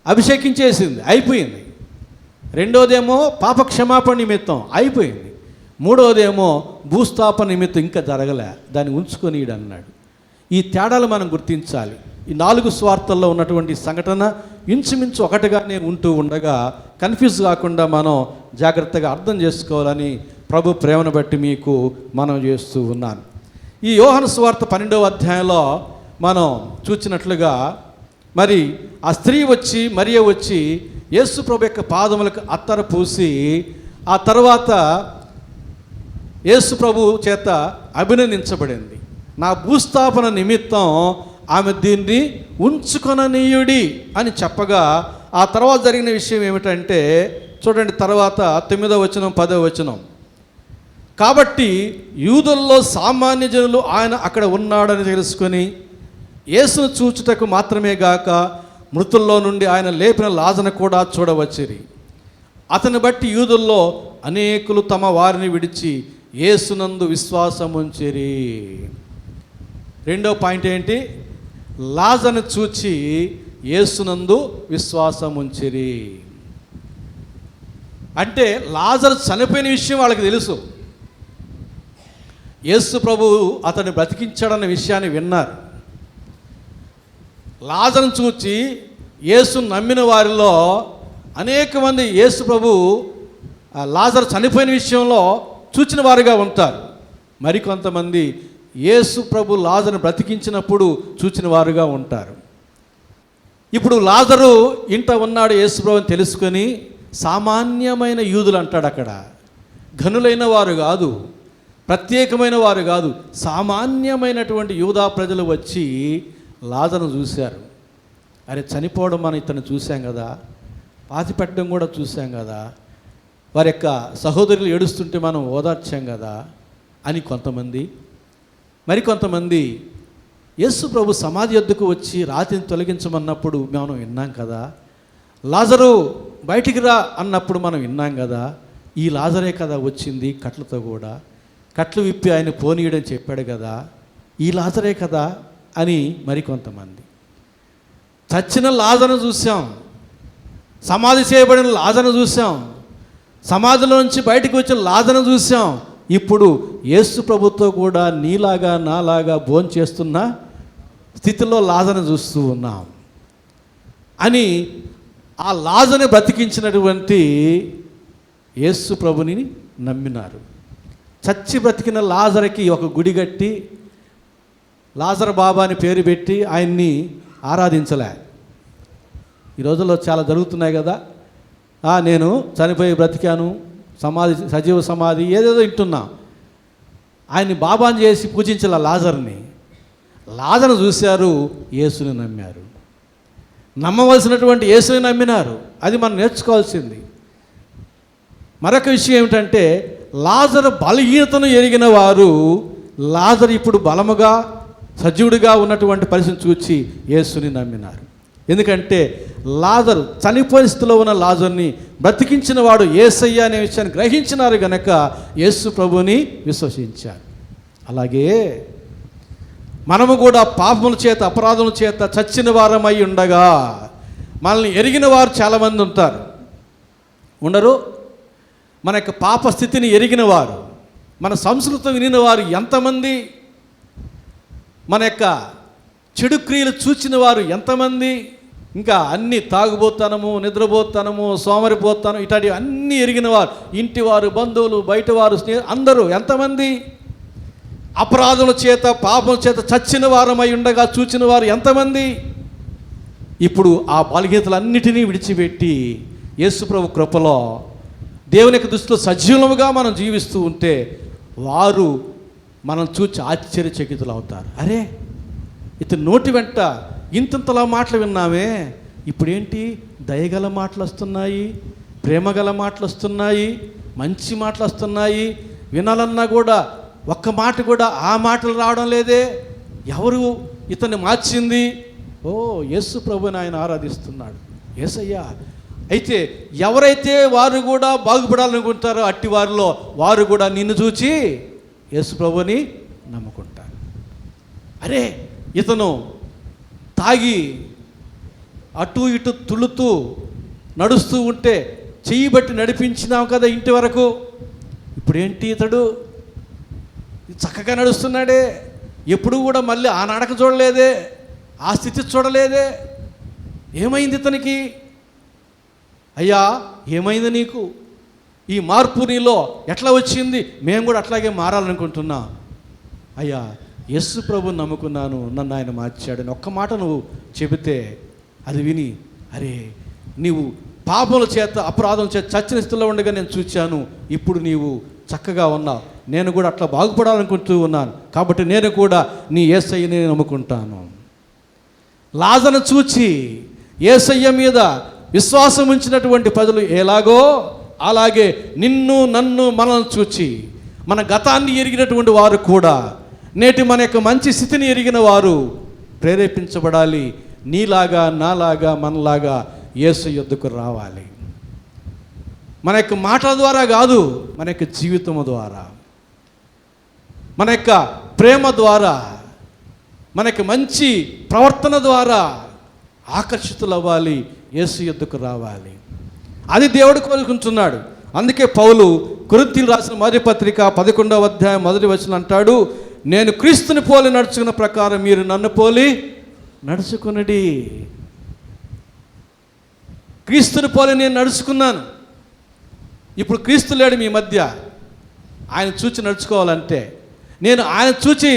[SPEAKER 2] అభిషేకించేసింది, అయిపోయింది. రెండోదేమో పాప క్షమాపణ నిమిత్తం అయిపోయింది. మూడవదేమో భూస్థాపన నిమిత్తం ఇంకా జరగలే, దాన్ని ఉంచుకొని అన్నాడు. ఈ తేడాలు మనం గుర్తించాలి. ఈ 4 స్వార్థల్లో ఉన్నటువంటి సంఘటన ఇంచుమించు ఒకటిగానే ఉంటూ ఉండగా కన్ఫ్యూజ్ కాకుండా మనం జాగ్రత్తగా అర్థం చేసుకోవాలని ప్రభు ప్రేమను బట్టి మీకు మనం చేస్తూ ఉన్నాను. ఈ యోహాను సువార్త 12వ అధ్యాయంలో మనం చూసినట్లుగా మరి ఆ స్త్రీ వచ్చి, మరియ వచ్చి యేసు ప్రభు యొక్క పాదములకు అత్తర పూసి ఆ తర్వాత యేసు ప్రభు చేత అభినందించబడింది. నా భూస్థాపన నిమిత్తం ఆమె దీన్ని ఉంచుకొననీయుడి అని చెప్పగా ఆ తర్వాత జరిగిన విషయం ఏమిటంటే చూడండి, తర్వాత 9వ వచనం 10వ వచనం. కాబట్టి యూదుల్లో సామాన్య జనులు ఆయన అక్కడ ఉన్నాడని తెలుసుకొని యేసును చూచుటకు మాత్రమే గాక మృతుల్లో నుండి ఆయన లేపిన లాజరును కూడా చూడవచ్చిరి. అతని బట్టి యూదుల్లో అనేకులు తమ వారిని విడిచి యేసునందు విశ్వాసముంచిరి. రెండో పాయింట్ ఏంటి? లాజరును చూచి యేసునందు విశ్వాసముంచిరి. అంటే లాజరు చనిపోయిన విషయం వాళ్ళకి తెలుసు. యేసు ప్రభు అతన్ని బ్రతికించాడన్న విషయాన్ని విన్నారు. లాజరును చూచి యేసును నమ్మిన వారిలో అనేక మంది యేసు ప్రభు లాజరు చనిపోయిన విషయంలో చూచిన వారుగా ఉంటారు. మరికొంతమంది యేసు ప్రభు లాజరును బ్రతికించినప్పుడు చూచిన వారుగా ఉంటారు. ఇప్పుడు లాజరు ఇంట ఉన్నాడు యేసు ప్రభు అని తెలుసుకొని సామాన్యమైన యూదులు అంటాడు. అక్కడ ఘనులైన వారు కాదు, ప్రత్యేకమైన వారు కాదు, సామాన్యమైనటువంటి యూదా ప్రజలు వచ్చి లాజరును చూశారు. అరే, చనిపోవడం మనం ఇతను చూసాం కదా, పాతి పెట్టడం కూడా చూసాం కదా, వారి యొక్క సహోదరులు ఏడుస్తుంటే మనం ఓదార్చాం కదా అని కొంతమంది, మరికొంతమంది యేసు ప్రభు సమాధి యొద్దకు వచ్చి రాతిని తొలగించమన్నప్పుడు మనం విన్నాం కదా, లాజరు బయటికి రా అన్నప్పుడు మనం విన్నాం కదా, ఈ లాజరే కదా వచ్చింది కట్లతో కూడా, కట్లు విప్పి ఆయన పోనీయడని చెప్పాడు కదా, ఈ లాజరే కదా అని మరికొంతమంది. చచ్చిన లాజరును చూసాం, సమాధి చేయబడిన లాజరును చూసాం, సమాధిలో నుంచి బయటికి వచ్చిన లాజరును చూసాం. ఇప్పుడు యేసు ప్రభుతో కూడా నీలాగా నాలాగా భోంచేస్తున్న స్థితిలో లాజరును చూస్తూ ఉన్నాం అని ఆ లాజరుని బ్రతికించినటువంటి యేసు ప్రభుని నమ్మినారు. చచ్చి బ్రతికిన లాజర్కి ఒక గుడి కట్టి లాజర్ బాబా అని పేరు పెట్టి ఆయన్ని ఆరాధించలే. ఈ రోజుల్లో చాలా జరుగుతున్నాయి కదా, నేను చనిపోయి బ్రతికాను, సమాధి, సజీవ సమాధి ఏదేదో వింటున్నా. ఆయన్ని బాబాని చేసి పూజించాల లాజర్ని. లాజర్ను చూశారు, యేసుని నమ్మారు. నమ్మవలసినటువంటి యేసుని నమ్మినారు. అది మనం నేర్చుకోవాల్సింది. మరొక విషయం ఏమిటంటే, లాజరు బలహీనతను ఎరిగిన వారు లాజరు ఇప్పుడు బలముగా సజీవుడిగా ఉన్నటువంటి పరిస్థితిని చూచి యేసుని నమ్మినారు. ఎందుకంటే లాజరు చనిపోయిన స్థితిలో ఉన్న లాజర్ని బ్రతికించిన వాడు యేసయ్య అనే విషయాన్ని గ్రహించినారు గనక యేసు ప్రభుని విశ్వసించారు. అలాగే మనము కూడా పాపముల చేత అపరాధముల చేత చచ్చిన వారమై ఉండగా మనల్ని ఎరిగిన వారు చాలామంది ఉంటారు. ఉండరు? మన యొక్క పాప స్థితిని ఎరిగిన వారు, మన సంస్కృతం వినిన వారు ఎంతమంది, మన యొక్క చెడు క్రియలు చూచిన వారు ఎంతమంది, ఇంకా అన్ని తాగుబోతానము, నిద్రపోతానము, సోమరిపోతాను, ఇట్లాంటివి అన్నీ ఎరిగిన వారు, ఇంటి వారు, బంధువులు, బయట వారు, అందరూ ఎంతమంది, అపరాధముల చేత పాపముల చేత చచ్చిన వారమై ఉండగా చూచిన వారు ఎంతమంది. ఇప్పుడు ఆ బలహీనతలన్నిటినీ విడిచిపెట్టి యేసుప్రభు కృపలో దేవుని యొక్క దృష్టిలో సజీవముగా మనం జీవిస్తూ ఉంటే వారు మనం చూచి ఆశ్చర్యచకితులు అవుతారు. అరే, ఇతని నోటి వెంట ఇంతంతలా మాటలు విన్నామే, ఇప్పుడేంటి దయగల మాటలు వస్తున్నాయి, ప్రేమగల మాటలు వస్తున్నాయి, మంచి మాటలు వస్తున్నాయి, వినాలన్నా కూడా ఒక్క మాట కూడా ఆ మాటలు రావడం లేదే, ఎవరు ఇతన్ని మార్చింది? ఓ, యేసు ప్రభుని ఆయన ఆరాధిస్తున్నాడు, యేసయ్యా. అయితే ఎవరైతే వారు కూడా బాగుపడాలనుకుంటారో అట్టి వారిలో వారు కూడా నిన్ను చూచి యేసు ప్రభుని నమ్ముకుంటారు. అరే, ఇతను తాగి అటు ఇటు తుళ్ళుతూ నడుస్తూ ఉంటే చెయ్యి బట్టి నడిపించినాం కదా ఇంటి వరకు, ఇప్పుడేంటి ఇతడు చక్కగా నడుస్తున్నాడే, ఎప్పుడు కూడా మళ్ళీ ఆ నడక చూడలేదే, ఆ స్థితి చూడలేదే, ఏమైంది ఇతనికి? అయ్యా, ఏమైంది నీకు? ఈ మార్పు నీలో ఎట్లా వచ్చింది? మేము కూడా అట్లాగే మారాలనుకుంటున్నా. అయ్యా, యేసు ప్రభుని నమ్ముకున్నాను, నన్ను ఆయన మార్చాడని ఒక్క మాట నువ్వు చెబితే అది విని, అరే, నీవు పాపముల చేత అపరాధం చేత చచ్చిన స్థితిలో ఉండగా నేను చూచాను, ఇప్పుడు నీవు చక్కగా ఉన్నావు, నేను కూడా అట్లా బాగుపడాలనుకుంటూ ఉన్నాను, కాబట్టి నేను కూడా నీ యేసయ్యని నమ్ముకుంటాను. లాజరును చూచి యేసయ్య మీద విశ్వాసం ఉంచినటువంటి ప్రజలు ఎలాగో అలాగే నిన్ను నన్ను మనల్ని చూచి మన గతాన్ని ఎరిగినటువంటి వారు కూడా నేటి మన యొక్క మంచి స్థితిని ఎరిగిన వారు ప్రేరేపించబడాలి. నీలాగా, నాలాగా, మనలాగా యేసు యొద్దకు రావాలి. మన యొక్క మాటల ద్వారా కాదు, మన యొక్క జీవితము ద్వారా, మన యొక్క ప్రేమ ద్వారా, మన యొక్క మంచి ప్రవర్తన ద్వారా ఆకర్షితులు అవ్వాలి, యేసు యొద్దకు రావాలి. అది దేవుడు కోరుకుంటున్నాడు. అందుకే పౌలు కొరింథీయులకు రాసిన మొదటి పత్రిక 11వ అధ్యాయం 1వ వచనం అంటాడు, నేను క్రీస్తుని పోలి నడుచుకున్న ప్రకారం మీరు నన్ను పోలి నడుచుకునడి. క్రీస్తుని పోలి నేను నడుచుకున్నాను. ఇప్పుడు క్రీస్తు లేడు మీ మధ్య, ఆయన చూచి నడుచుకోవాలంటే నేను ఆయన చూచి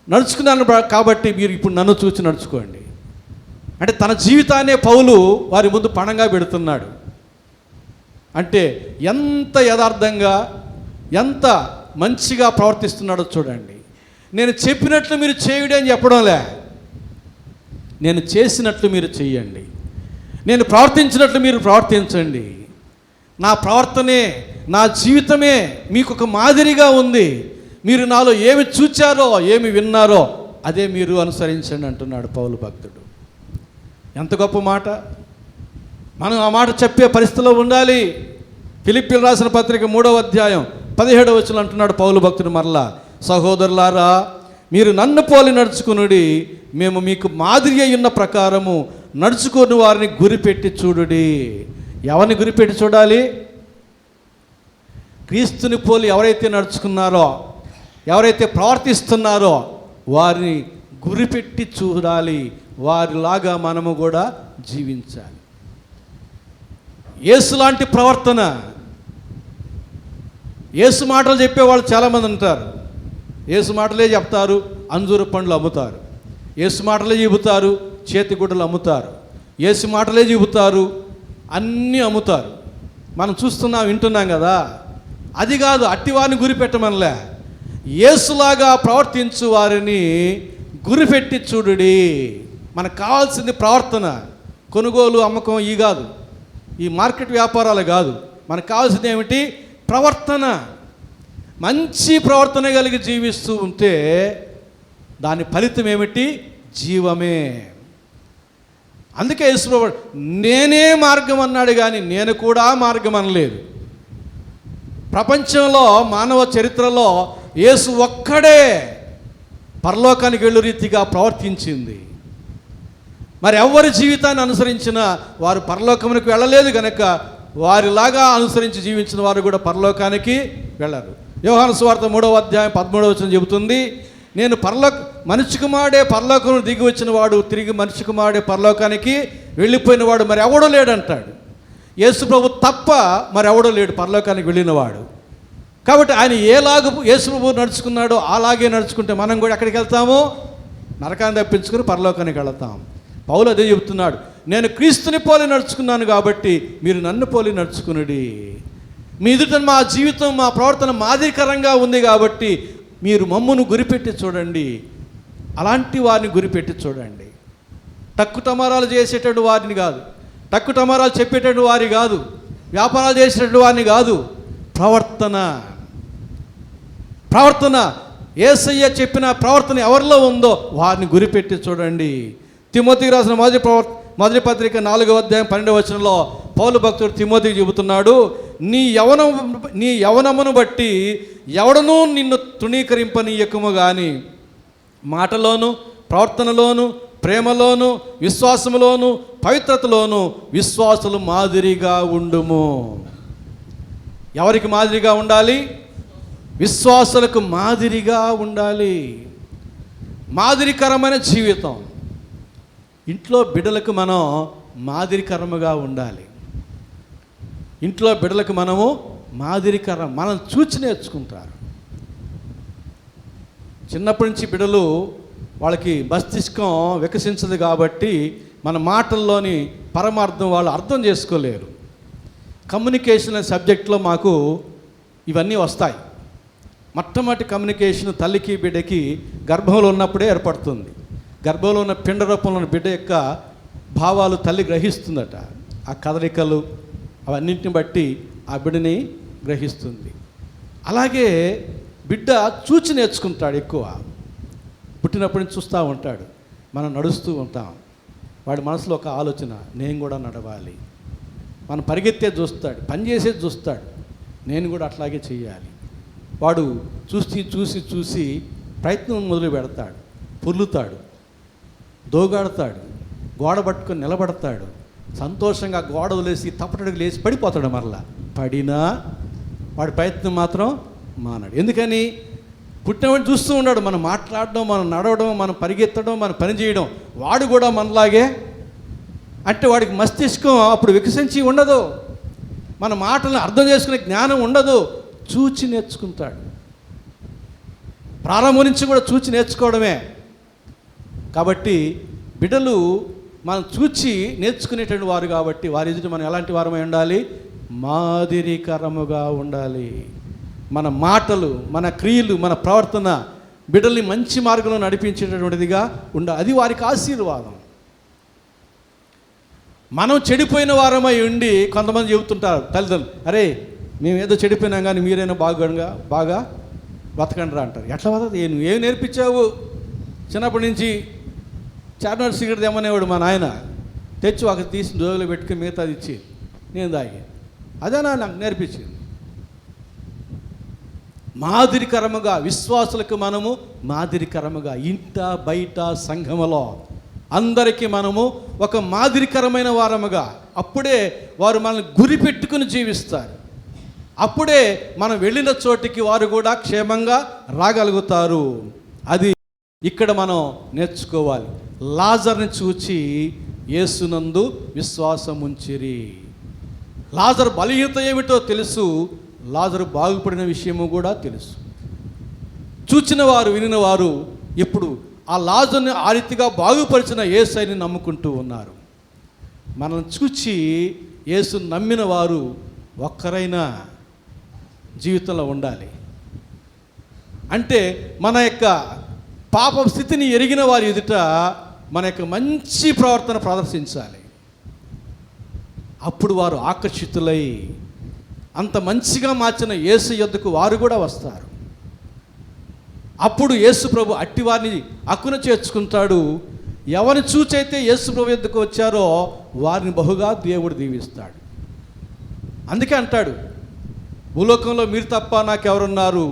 [SPEAKER 2] నడుచుకున్నాను కాబట్టి మీరు ఇప్పుడు నన్ను చూచి నడుచుకోండి. అంటే తన జీవితాన్నే పౌలు వారి ముందు పణంగా పెడుతున్నాడు. అంటే ఎంత యథార్థంగా, ఎంత మంచిగా ప్రవర్తిస్తున్నాడో చూడండి. నేను చెప్పినట్లు మీరు చేయుడి అని చెప్పడంలే, నేను చేసినట్లు మీరు చెయ్యండి, నేను ప్రవర్తించినట్లు మీరు ప్రవర్తించండి. నా ప్రవర్తనే, నా జీవితమే మీకు ఒక మాదిరిగా ఉంది. మీరు నాలో ఏమి చూచారో, ఏమి విన్నారో అదే మీరు అనుసరించండి అంటున్నాడు పౌలు భక్తుడు. ఎంత గొప్ప మాట! మనం ఆ మాట చెప్పే పరిస్థితిలో ఉండాలి. ఫిలిప్పీయులకు రాసిన పత్రిక 3వ అధ్యాయం 17వ వచనం అంటున్నాడు పౌలు భక్తుడు మరలా, సహోదరులారా, మీరు నన్ను పోలి నడుచుకునుడి, మేము మీకు మాదిరి అయిన ప్రకారము నడుచుకుని వారిని గురిపెట్టి చూడుడి. ఎవరిని గురిపెట్టి చూడాలి? క్రీస్తుని పోలి ఎవరైతే నడుచుకున్నారో, ఎవరైతే ప్రవర్తిస్తున్నారో వారిని గురిపెట్టి చూడాలి. వారిలాగా మనము కూడా జీవించాలి. యేసు లాంటి ప్రవర్తన, యేసు మాటలు చెప్పేవాళ్ళు చాలామంది ఉంటారు. యేసు మాటలే చెప్తారు, అంజూరు పండ్లు అమ్ముతారు. యేసు మాటలే చెబుతారు, చేతిగుడ్డలు అమ్ముతారు. యేసు మాటలే చెబుతారు, అన్నీ అమ్ముతారు. మనం చూస్తున్నాం, వింటున్నాం కదా. అది కాదు, అట్టివారిని గురిపెట్టమనలే. యేసులాగా ప్రవర్తించు వారిని గురిపెట్టి చూడుడి. మనకు కావాల్సింది ప్రవర్తన. కొనుగోలు అమ్మకం ఈ కాదు, ఈ మార్కెట్ వ్యాపారాలు కాదు. మనకు కావాల్సింది ఏమిటి? ప్రవర్తన. మంచి ప్రవర్తన కలిగి జీవిస్తూ ఉంటే దాని ఫలితం ఏమిటి? జీవమే. అందుకే యేసుప్రభువు నేనే మార్గం అన్నాడు, కానీ నేను కూడా మార్గం అనలేదు. ప్రపంచంలో మానవ చరిత్రలో యేసు ఒక్కడే పరలోకానికి వెళ్ళు రీతిగా ప్రవర్తించింది. మరి ఎవరి జీవితాన్ని అనుసరించినా వారు పరలోకమునికి వెళ్ళలేదు కనుక వారిలాగా అనుసరించి జీవించిన వారు కూడా పరలోకానికి వెళ్ళరు. యోహాను సువార్త 3వ అధ్యాయం 13వ వచనం చెబుతుంది, నేను మనిషి కుమారుడే పరలోకమును దిగి వచ్చిన వాడు తిరిగి మనిషి కుమారుడే పరలోకానికి వెళ్ళిపోయిన వాడు మరి ఎవడో లేడంటాడు. యేసు ప్రభు తప్ప మరి ఎవడో లేడు పరలోకానికి వెళ్ళినవాడు. కాబట్టి ఆయన ఏలాగ యేసు ప్రభు నడుచుకున్నాడో అలాగే నడుచుకుంటే మనం కూడా ఎక్కడికి వెళ్తామో? నరకాన్ని తప్పించుకుని పరలోకానికి వెళతాం. పౌలు అదే చెబుతున్నాడు, నేను క్రీస్తుని పోలి నడుచుకున్నాను కాబట్టి మీరు నన్ను పోలి నడుచుకునుడి. మీ ఎదుట మా జీవితం, మా ప్రవర్తన మాదిరికరంగా ఉంది కాబట్టి మీరు మమ్మును గురిపెట్టి చూడండి. అలాంటి వారిని గురిపెట్టి చూడండి. తక్కు టమారాలు చేసేటటువంటి వారిని కాదు, తక్కు టమారాలు చెప్పేటటువంటి వారి కాదు, వ్యాపారాలు చేసేటటువంటి వారిని కాదు. ప్రవర్తన యేసయ్య చెప్పిన ప్రవర్తన ఎవరిలో ఉందో వారిని గురిపెట్టి చూడండి. తిమోతికి రాసిన మొదటి పత్రిక 4వ అధ్యాయం 12వ వచనంలో పౌలు భక్తుడు తిమోతికి చెబుతున్నాడు, నీ యవనమును బట్టి ఎవడనూ నిన్ను తృణీకరింపనీయకము కానీ మాటలోను, ప్రవర్తనలోను, ప్రేమలోను, విశ్వాసములోను, పవిత్రతలోను విశ్వాసులు మాదిరిగా ఉండుము. ఎవరికి మాదిరిగా ఉండాలి? విశ్వాసులకు మాదిరిగా ఉండాలి. మాదిరికరమైన జీవితం. ఇంట్లో బిడ్డలకు మనం మాదిరికరముగా ఉండాలి. ఇంట్లో బిడ్డలకు మనము మాదిరికరం, మనం చూచి నేర్చుకుంటారు. చిన్నప్పటి నుంచి బిడ్డలు వాళ్ళకి మస్తిష్కం వికసించదు కాబట్టి మన మాటల్లోని పరమార్థం వాళ్ళు అర్థం చేసుకోలేరు. కమ్యూనికేషన్ అనే సబ్జెక్ట్లో మాకు ఇవన్నీ వస్తాయి. మొట్టమొదటి కమ్యూనికేషన్ తల్లికి బిడ్డకి గర్భంలో ఉన్నప్పుడే ఏర్పడుతుంది. గర్భంలో ఉన్న పిండ రూపంలో ఉన్న బిడ్డ యొక్క భావాలు తల్లి గ్రహిస్తుందట. ఆ కదలికలు అవన్నింటిని బట్టి ఆ బిడ్డని గ్రహిస్తుంది. అలాగే బిడ్డ చూచి నేర్చుకుంటాడు. ఎక్కువ పుట్టినప్పటి నుంచి చూస్తూ ఉంటాడు. మనం నడుస్తూ ఉంటాం, వాడి మనసులో ఒక ఆలోచన, నేను కూడా నడవాలి. మనం పరిగెత్తే చూస్తాడు, పని చేసేది చూస్తాడు, నేను కూడా అట్లాగే చేయాలి. వాడు చూసి ప్రయత్నం మొదలు పెడతాడు, పొర్లుతాడు, దోగాడతాడు, గోడ పట్టుకొని నిలబడతాడు. సంతోషంగా గోడ వదిలేసి తప్పటడుగు లేచి పడిపోతాడు. మరలా పడినా వాడి ప్రయత్నం మాత్రం మానడు. ఎందుకని? పుట్టినవాడిని చూస్తూ ఉన్నాడు. మనం మాట్లాడడం, మనం నడవడం, మనం పరిగెత్తడం, మనం పని చేయడం. వాడు కూడా మనలాగే. అంటే వాడికి మస్తిష్కం అప్పుడు వికసించి ఉండదు. మన మాటలను అర్థం చేసుకునే జ్ఞానం ఉండదు. చూచి నేర్చుకుంటాడు. ప్రారంభం నుంచి కూడా చూచి నేర్చుకోవడమే. కాబట్టి బిడ్డలు మనం చూచి నేర్చుకునేటువంటి వారు కాబట్టి వారి ఎదుట మనం ఎలాంటి వారమై ఉండాలి? మాదిరికరముగా ఉండాలి. మన మాటలు, మన క్రియలు, మన ప్రవర్తన బిడ్డల్ని మంచి మార్గంలో నడిపించేటటువంటిదిగా ఉండాలి. అది వారికి ఆశీర్వాదం. మనం చెడిపోయిన వారమై ఉండి కొంతమంది చెబుతుంటారు తల్లిదండ్రులు, అరే మేము ఏదో చెడిపోయినాం కానీ మీరైనా బాగా బతకండి రా అంటారు. ఎట్లా బతకదు? నువ్వేం నేర్పించావు? చిన్నప్పటి నుంచి చార్మినార్ సిగరెట్ తెమ్మనేవాడు మా నాయన. తెచ్చి ఒక తీసి జోగులో పెట్టుకుని మిగతాది ఇచ్చి నేను తాగి, అదేనా నాకు నేర్పించింది. మాదిరికరముగా విశ్వాసులకు మనము మాదిరికరముగా ఇంట బయట సంఘములో అందరికీ మనము ఒక మాదిరికరమైన వారముగా, అప్పుడే వారు మనల్ని గురిపెట్టుకుని జీవిస్తారు. అప్పుడే మనం వెళ్ళిన చోటికి వారు కూడా క్షేమంగా రాగలుగుతారు. అది ఇక్కడ మనం నేర్చుకోవాలి. లాజర్ని చూచి యేసునందు విశ్వాసం ఉంచిరి. లాజర్ బలహీనత ఏమిటో తెలుసు. లాజరు బాగుపడిన విషయము కూడా తెలుసు. చూచిన వారు వినిన వారు ఇప్పుడు ఆ లాజరుని ఆ రీతిగా బాగుపరిచిన యేసుని నమ్ముకుంటూ ఉన్నారు. మనం చూచి యేసుని నమ్మిన వారు ఒక్కరైనా జీవితంలో ఉండాలి. అంటే మన యొక్క పాప స్థితిని ఎరిగిన వారి ఎదుట మన యొక్క మంచి ప్రవర్తన ప్రదర్శించాలి. అప్పుడు వారు ఆకర్షితులై అంత మంచిగా మార్చిన యేసు యొద్దకు వారు కూడా వస్తారు. అప్పుడు యేసు ప్రభు అట్టివారిని అక్కున చేర్చుకుంటాడు. ఎవరిని చూచైతే యేసు ప్రభు యొద్దకు వచ్చారో వారిని బహుగా దేవుడు దీవిస్తాడు. అందుకే అంటాడు, భూలోకంలో మీరు తప్ప నాకెవరున్నారు,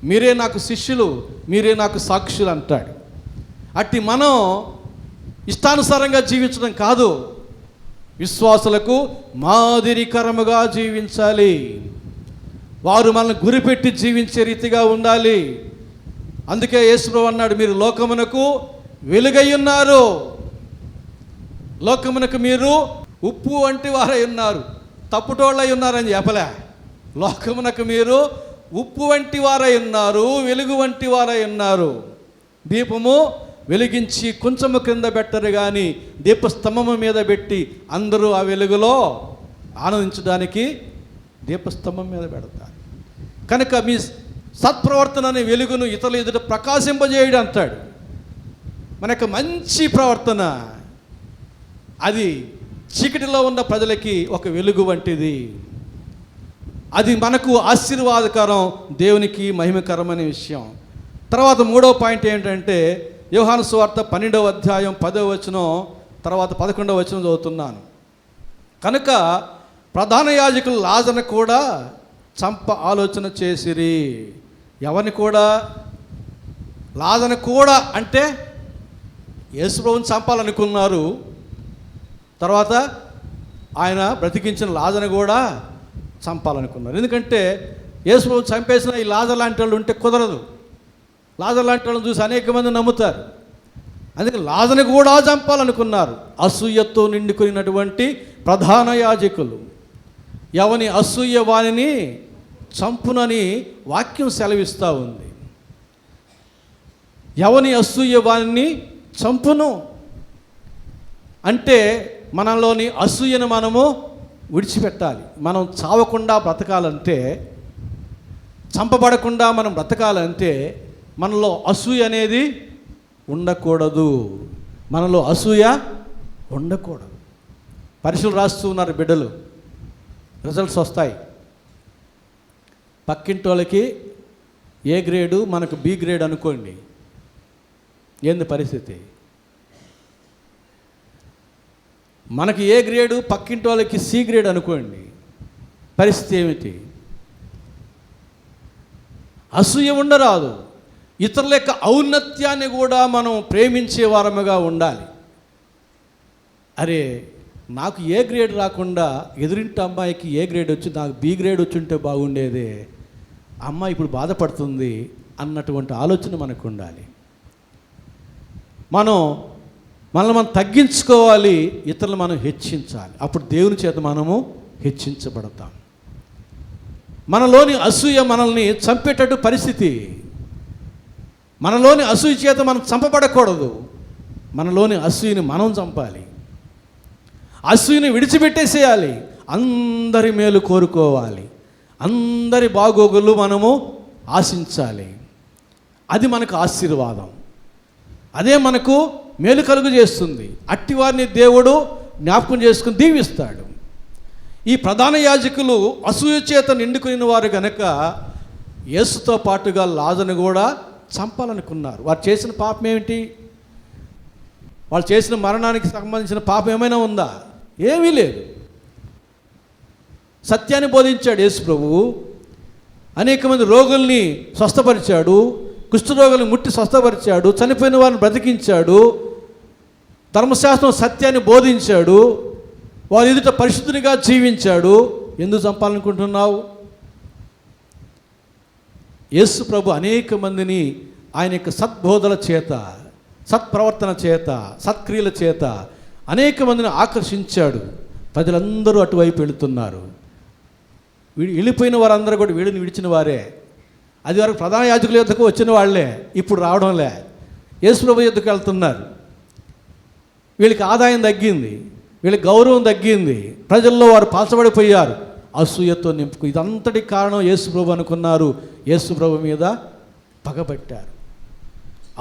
[SPEAKER 2] మీరే నాకు శిష్యులు, మీరే నాకు సాక్షులు అంటాడు. అట్టి మనం ఇష్టానుసారంగా జీవించడం కాదు, విశ్వాసులకు మాదిరికరముగా జీవించాలి. వారు మనల్ని గురిపెట్టి జీవించే రీతిగా ఉండాలి. అందుకే యేసుప్రభువు అన్నాడు, మీరు లోకమునకు వెలుగై ఉన్నారు, లోకమునకు మీరు ఉప్పు వంటి వారై ఉన్నారు, తప్పుటోళ్ళై ఉన్నారని చెప్పలే. లోకమునకు మీరు ఉప్పు వంటి వారై ఉన్నారు, వెలుగు వంటి వారై ఉన్నారు. దీపము వెలిగించి కొంచెము క్రింద పెట్టరు కానీ దీపస్తంభము మీద పెట్టి అందరూ ఆ వెలుగులో ఆనందించడానికి దీపస్తంభం మీద పెడతారు. కనుక మీ సత్ప్రవర్తన అనే వెలుగును ఇతరుల ఎదుట ప్రకాశింపజేయడం అంటాడు. మన యొక్క మంచి ప్రవర్తన అది చీకటిలో ఉన్న ప్రజలకి ఒక వెలుగు వంటిది. అది మనకు ఆశీర్వాదకరం, దేవునికి మహిమకరమైన విషయం. తర్వాత 3వ పాయింట్ ఏంటంటే యోహాను సువార్త 12వ అధ్యాయం 10వ వచనం తర్వాత 11వ వచనం చదువుతున్నాను. కనుక ప్రధాన యాజకులు లాజరును కూడా చంప ఆలోచన చేసిరి. ఎవరిని కూడా? లాజరును కూడా అంటే యేసుప్రభువుని చంపాలనుకున్నారు. తర్వాత ఆయన బ్రతికించిన లాజరును కూడా చంపాలనుకున్నారు. ఎందుకంటే యేసుప్రభువుని చంపేసిన ఈ లాజరు లాంటి వాళ్ళు ఉంటే కుదరదు. లాజరు లాంటి వాళ్ళని చూసి అనేక మంది నమ్ముతారు. అందుకే లాజరును కూడా చంపాలనుకున్నారు. అసూయతో నిండుకున్నటువంటి ప్రధాన యాజకులు. ఎవని అసూయ వానిని చంపునని వాక్యం సెలవిస్తూ ఉంది. ఎవని అసూయ వానిని చంపును అంటే మనలోని అసూయను మనము విడిచిపెట్టాలి. మనం చావకుండా బ్రతకాలంటే, చంపబడకుండా మనం బ్రతకాలంటే మనలో అసూయ అనేది ఉండకూడదు. మనలో అసూయ ఉండకూడదు. పరీక్షలు రాస్తూ ఉన్నారు బిడ్డలు, రిజల్ట్స్ వస్తాయి. పక్కింటి వాళ్ళకి ఏ గ్రేడు, మనకు బి గ్రేడ్ అనుకోండి, ఏంది పరిస్థితి? మనకి ఏ గ్రేడు, పక్కింటి వాళ్ళకి సి గ్రేడ్ అనుకోండి, పరిస్థితి ఏమిటి? అసూయ ఉండరాదు. ఇతరుల యొక్క ఔన్నత్యాన్ని కూడా మనం ప్రేమించే వారముగా ఉండాలి. అరే, నాకు ఏ గ్రేడ్ రాకుండా ఎదురింటి అమ్మాయికి ఏ గ్రేడ్ వచ్చి నాకు బి గ్రేడ్ వచ్చి ఉంటే బాగుండేదే, అమ్మాయి ఇప్పుడు బాధపడుతుంది అన్నటువంటి ఆలోచన మనకు ఉండాలి. మనల్ని మనం తగ్గించుకోవాలి, ఇతరులు మనం హెచ్చించాలి. అప్పుడు దేవుని చేత మనము హెచ్చించబడతాం. మనలోని అసూయ మనల్ని చంపేటట్టు పరిస్థితి. మనలోని అసూయ చేత మనం చంపబడకూడదు. మనలోని అసూయని మనం చంపాలి. అసూయని విడిచిపెట్టేసేయాలి. అందరి మేలు కోరుకోవాలి. అందరి బాగోగులు మనము ఆశించాలి. అది మనకు ఆశీర్వాదం. అదే మనకు మేలు కలుగు చేస్తుంది. అట్టివారిని దేవుడు జ్ఞాపకం చేసుకుని దీవిస్తాడు. ఈ ప్రధాన యాజకులు అసూయ చేత నిండుకుని వారు కనుక యేసుతో పాటుగా లాజరును కూడా చంపాలనుకున్నారు. వారు చేసిన పాపం ఏమిటి? వాళ్ళు చేసిన మరణానికి సంబంధించిన పాపం ఏమైనా ఉందా? ఏమీ లేదు. సత్యాన్ని బోధించాడు యేసు ప్రభువు. అనేక మంది రోగుల్ని స్వస్థపరిచాడు, కుష్ఠరోగులను ముట్టి స్వస్థపరిచాడు, చనిపోయిన వారిని బ్రతికించాడు, ధర్మశాస్త్రం సత్యాన్ని బోధించాడు, వారి ఎదుట పరిశుద్ధునిగా జీవించాడు. ఎందుకు చంపాలనుకుంటున్నావు? యేసు ప్రభు అనేక మందిని ఆయన యొక్క సద్బోధల చేత, సత్ప్రవర్తన చేత, సత్క్రియల చేత అనేక మందిని ఆకర్షించాడు. ప్రజలందరూ అటువైపు వెళుతున్నారు. వెళ్ళిపోయిన వారందరూ కూడా వీడిని విడిచిన వారే. అది వరకు ప్రధాన యాజకుల యొద్దకు వచ్చిన వాళ్ళే, ఇప్పుడు రావడంలే, యేసుప్రభు యొద్దకు వెళ్తున్నారు. వీళ్ళకి ఆదాయం తగ్గింది, వీళ్ళకి గౌరవం తగ్గింది, ప్రజల్లో వారు పాల్చబడిపోయారు, అసూయతో నింపుకు. ఇదంతటి కారణం యేసుప్రభు అనుకున్నారు. యేసుప్రభు మీద పగబట్టారు,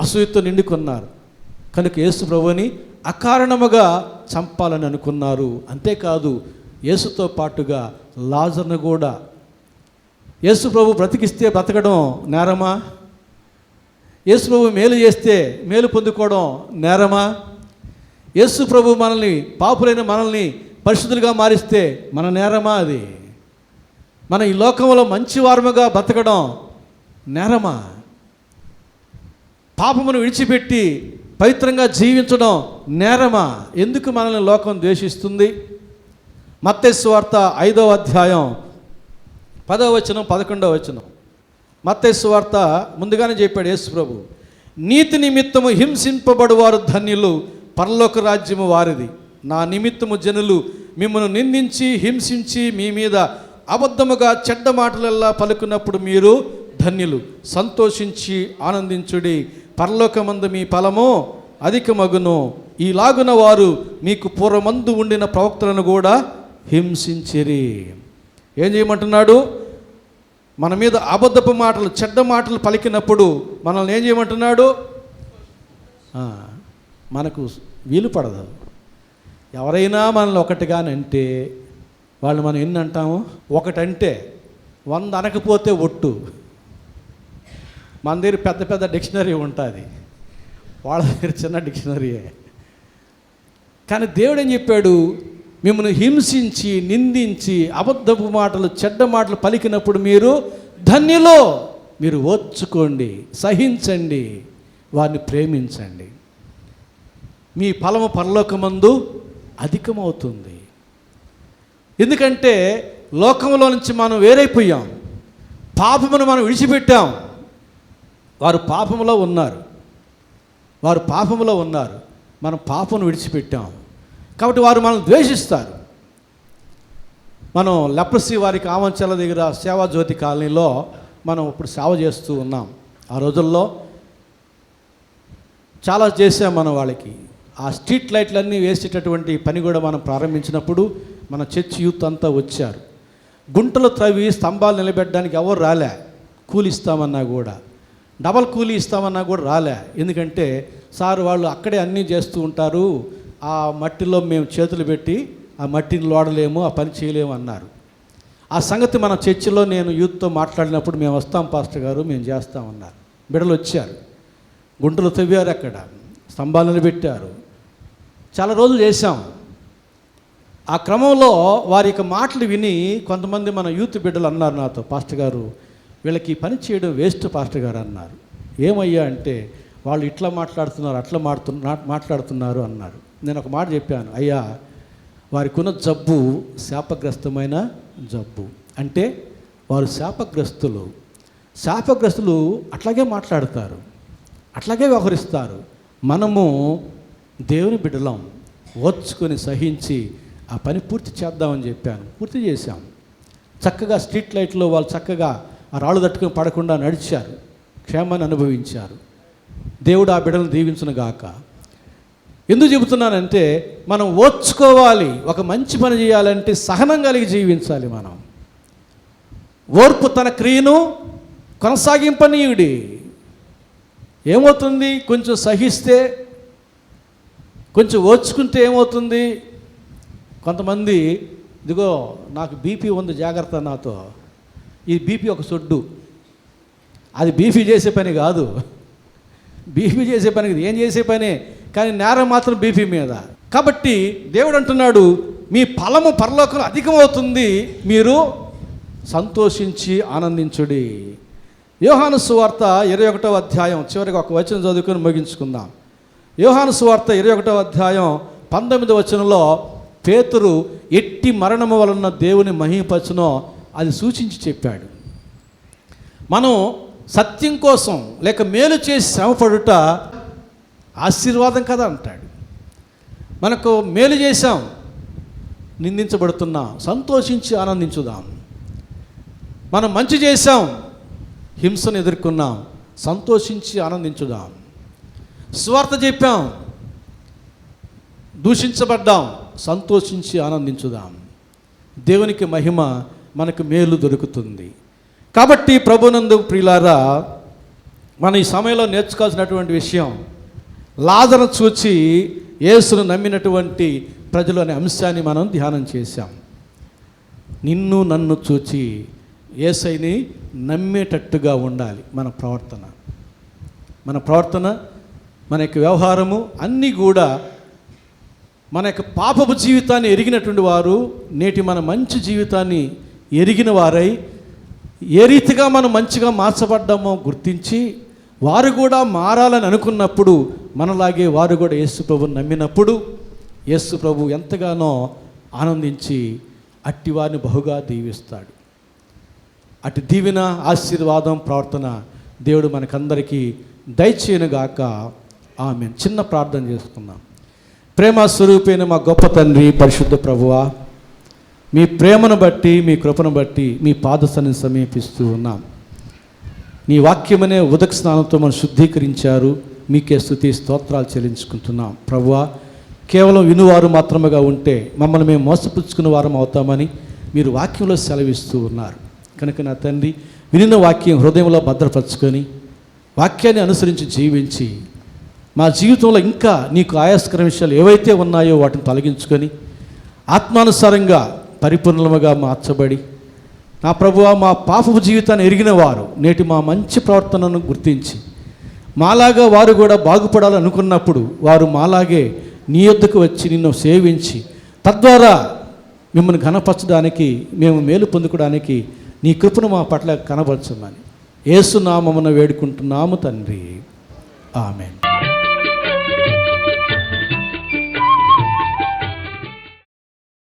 [SPEAKER 2] అసూయతో నిండుకున్నారు. కనుక యేసుప్రభుని అకారణముగా చంపాలని అనుకున్నారు. అంతేకాదు, యేసుతో పాటుగా లాజర్ను కూడా. యేసుప్రభు బ్రతికిస్తే బ్రతకడం నేరమా? యేసుప్రభు మేలు చేస్తే మేలు పొందుకోవడం నేరమా? యేసుప్రభు మనల్ని, పాపులైన మనల్ని పరిశుద్ధులుగా మారిస్తే మన నేరమా? అది మన ఈ లోకంలో మంచివారముగా బ్రతకడం నేరమా? పాపమును విడిచిపెట్టి పవిత్రంగా జీవించడం నేరమా? ఎందుకు మనల్ని లోకం ద్వేషిస్తుంది? మత్తయి సువార్త 5వ అధ్యాయం 10వ వచనం 11వ వచనం. మత్తయి సువార్త ముందుగానే చెప్పాడు యేసుప్రభు, నీతి నిమిత్తము హింసింపబడువారు ధన్యులు, పరలోక రాజ్యము వారిది. నా నిమిత్తము జనులు మిమ్మల్ని నిందించి హింసించి మీ మీద అబద్ధముగా చెడ్డ మాటలల్లా పలుకున్నప్పుడు మీరు ధన్యులు, సంతోషించి ఆనందించుడి, పరలోకమందు మీ ఫలము అధికమగును. ఈలాగున వారు మీకు పూర్వమందు ఉండిన ప్రవక్తలను కూడా హింసించిరి. ఏం చేయమంటున్నాడు? మన మీద అబద్ధపు మాటలు, చెడ్డ మాటలు పలికినప్పుడు మనల్ని ఏం చేయమంటున్నాడు? మనకు వీలు పడదు. ఎవరైనా మనల్ని ఒకటిగానంటే వాళ్ళు మనం ఎన్ని అంటాము? ఒకటంటే 100 అనకపోతే ఒట్టు. మన దగ్గర పెద్ద పెద్ద డిక్షనరీ ఉంటుంది, వాళ్ళ దగ్గర చిన్న డిక్షనరీయే. కానీ దేవుడు ఏం చెప్పాడు? మిమ్మల్ని హింసించి నిందించి అబద్ధపు మాటలు చెడ్డ మాటలు పలికినప్పుడు మీరు ధన్యులో, మీరు ఓర్చుకోండి, సహించండి, వారిని ప్రేమించండి, మీ ఫలము పరలోకమందు అధికమవుతుంది. ఎందుకంటే లోకంలో నుంచి మనం వేరైపోయాం, పాపమును మనం విడిచిపెట్టాం. వారు పాపములో ఉన్నారు, మనం పాపమును విడిచిపెట్టాం కాబట్టి వారు మనం ద్వేషిస్తారు. మనం లెప్రసీ వారికి ఆమంచల దగ్గర సేవాజ్యోతి కాలనీలో మనం ఇప్పుడు సేవ చేస్తూ ఉన్నాం. ఆ రోజుల్లో చాలా చేసాం మనం వాళ్ళకి. ఆ స్ట్రీట్ లైట్లన్నీ వేసేటటువంటి పని కూడా మనం ప్రారంభించినప్పుడు మన చర్చ్ యూత్ అంతా వచ్చారు. గుంటలు త్రవి స్తంభాలు నిలబెట్టడానికి ఎవరు రాలే, కూలి ఇస్తామన్నా కూడా, డబల్ కూలీ ఇస్తామన్నా కూడా రాలే. ఎందుకంటే సార్ వాళ్ళు అక్కడే అన్నీ చేస్తూ ఉంటారు, ఆ మట్టిలో మేము చేతులు పెట్టి ఆ మట్టిని లోడలేము, ఆ పని చేయలేము అన్నారు. ఆ సంగతి మన చర్చిలో నేను యూత్తో మాట్లాడినప్పుడు మేము వస్తాం పాస్టర్ గారు, మేము చేస్తామన్నారు. బిడ్డలు వచ్చారు, గుంటలు తవ్వారు, అక్కడ స్తంభాలు నిలబెట్టారు, చాలా రోజులు చేశాం. ఆ క్రమంలో వారి యొక్క మాటలు విని కొంతమంది మన యూత్ బిడ్డలు అన్నారు నాతో, పాస్టర్ గారు వీళ్ళకి ఈ పని చేయడం వేస్ట్ పాస్టర్ గారు అన్నారు. ఏమయ్యా అంటే వాళ్ళు ఇట్లా మాట్లాడుతున్నారు, అట్లా మాట్లాడుతున్నారు అన్నారు. నేను ఒక మాట చెప్పాను, అయ్యా వారికి ఉన్న జబ్బు శాపగ్రస్తమైన జబ్బు. అంటే వారు శాపగ్రస్తులు అట్లాగే మాట్లాడతారు, అట్లాగే వ్యవహరిస్తారు. మనము దేవుని బిడ్డలం, ఓర్చుకొని సహించి ఆ పని పూర్తి చేద్దామని చెప్పాను. పూర్తి చేశాం. చక్కగా స్ట్రీట్ లైట్లో వాళ్ళు చక్కగా ఆ రాళ్ళు తట్టుకుని పడకుండా నడిచారు, క్షేమాన్ని అనుభవించారు. దేవుడు ఆ బిడ్డలను దీవించును గాక. ఎందుకు చెబుతున్నానంటే మనం ఓర్చుకోవాలి. ఒక మంచి పని చేయాలంటే సహనం కలిగి జీవించాలి. మనం ఓర్పు తన క్రియను కొనసాగింపనీయుడి. ఏమవుతుంది? కొంచెం సహిస్తే, కొంచెం ఓర్చుకుంటే ఏమవుతుంది? కొంతమంది ఇదిగో నాకు బీపీ ఉంది, జాగ్రత్త నాతో. ఈ బీపీ ఒక సొడ్డు, అది బీపీ చేసే పని కాదు. బీపీ చేసే పని ఏం చేసే పని, కానీ నేరం మాత్రం బీపీ మీద. కాబట్టి దేవుడు అంటున్నాడు, మీ ఫలము పరలోకంలో అధికమవుతుంది, మీరు సంతోషించి ఆనందించుడి. యోహాను సువార్త 21వ అధ్యాయం చివరికి ఒక వచనం చదువుకొని ముగించుకుందాం. యోహాను సువార్త 21వ అధ్యాయం 19వ వచనంలో పేతురు ఎట్టి మరణము వలన దేవుని మహిమపరచునో అది సూచించి చెప్పాడు. మనం సత్యం కోసం లేక మేలు చేసి శ్రమపడుట ఆశీర్వాదం కదా అంటాడు. మనకు మేలు చేశాం, నిందించబడుతున్నాం, సంతోషించి ఆనందించుదాం. మనం మంచి చేశాం, హింసను ఎదుర్కొన్నాం, సంతోషించి ఆనందించుదాం. స్వార్థ చెప్పాం, దూషించబడ్డాం, సంతోషించి ఆనందించుదాం. దేవునికి మహిమ, మనకు మేలు దొరుకుతుంది. కాబట్టి ప్రభునందు ప్రియులారా, మనం ఈ సమయంలో నేర్చుకోవాల్సినటువంటి విషయం, లాజరును చూచి యేసును నమ్మినటువంటి ప్రజలు అనే అంశాన్ని మనం ధ్యానం చేశాం. నిన్ను నన్ను చూచి యేసయ్యని నమ్మేటట్టుగా ఉండాలి మన ప్రవర్తన. మన యొక్క వ్యవహారము అన్నీ కూడా మన యొక్క పాపపు జీవితాన్ని ఎరిగినటువంటి వారు నేటి మన మంచి జీవితాన్ని ఎరిగిన వారై ఏ రీతిగా మనం మంచిగా మార్చబడ్డామో గుర్తించి వారు కూడా మారాలని అనుకున్నప్పుడు మనలాగే వారు కూడా యేసు ప్రభువుని నమ్మినప్పుడు యేసు ప్రభు ఎంతగానో ఆనందించి అట్టివారిని బహుగా దీవిస్తాడు. అటు దీవెన, ఆశీర్వాదం, ప్రవర్తన దేవుడు మనకందరికీ దయచేయనుగాక. ఆమేన్. చిన్న ప్రార్థన చేసుకుందాం. ప్రేమ స్వరూపైన మా గొప్ప తండ్రి, పరిశుద్ధ ప్రభువా, మీ ప్రేమను బట్టి, మీ కృపను బట్టి మీ పాదసన్ని సమీపిస్తూ ఉన్నాం. నీ వాక్యమనే ఉదక స్నానంతో మనం శుద్ధీకరించారు. మీకే స్తుతి స్తోత్రాలు చెల్లించుకుంటున్నాం. ప్రభువా, కేవలం వినువారు మాత్రముగా ఉంటే మమ్మల్ని మేము మోసపుచ్చుకున్న వారం అవుతామని మీరు వాక్యంలో సెలవిస్తూ ఉన్నారు. కనుక నా తండ్రి, వినిన వాక్యం హృదయంలో భద్రపరచుకొని వాక్యాన్ని అనుసరించి జీవించి మా జీవితంలో ఇంకా నీకు ఆయాస్కర విషయాలు ఏవైతే ఉన్నాయో వాటిని తొలగించుకొని ఆత్మానుసారంగా పరిపూర్ణముగా మార్చబడి, నా ప్రభువా, మా పాపపు జీవితాన్ని ఎరిగిన వారు నేటి మా మంచి ప్రవర్తనను గుర్తించి మాలాగా వారు కూడా బాగుపడాలనుకున్నప్పుడు వారు మాలాగే నీ యొద్దకు వచ్చి నిన్ను సేవించి తద్వారా మిమ్మల్ని ఘనపరచడానికి, మేము మేలు పొందుకోవడానికి నీ కృపను మా పట్ల కనబరచమని యేసు నామమున వేడుకుంటున్నాము తండ్రి. ఆమేన్.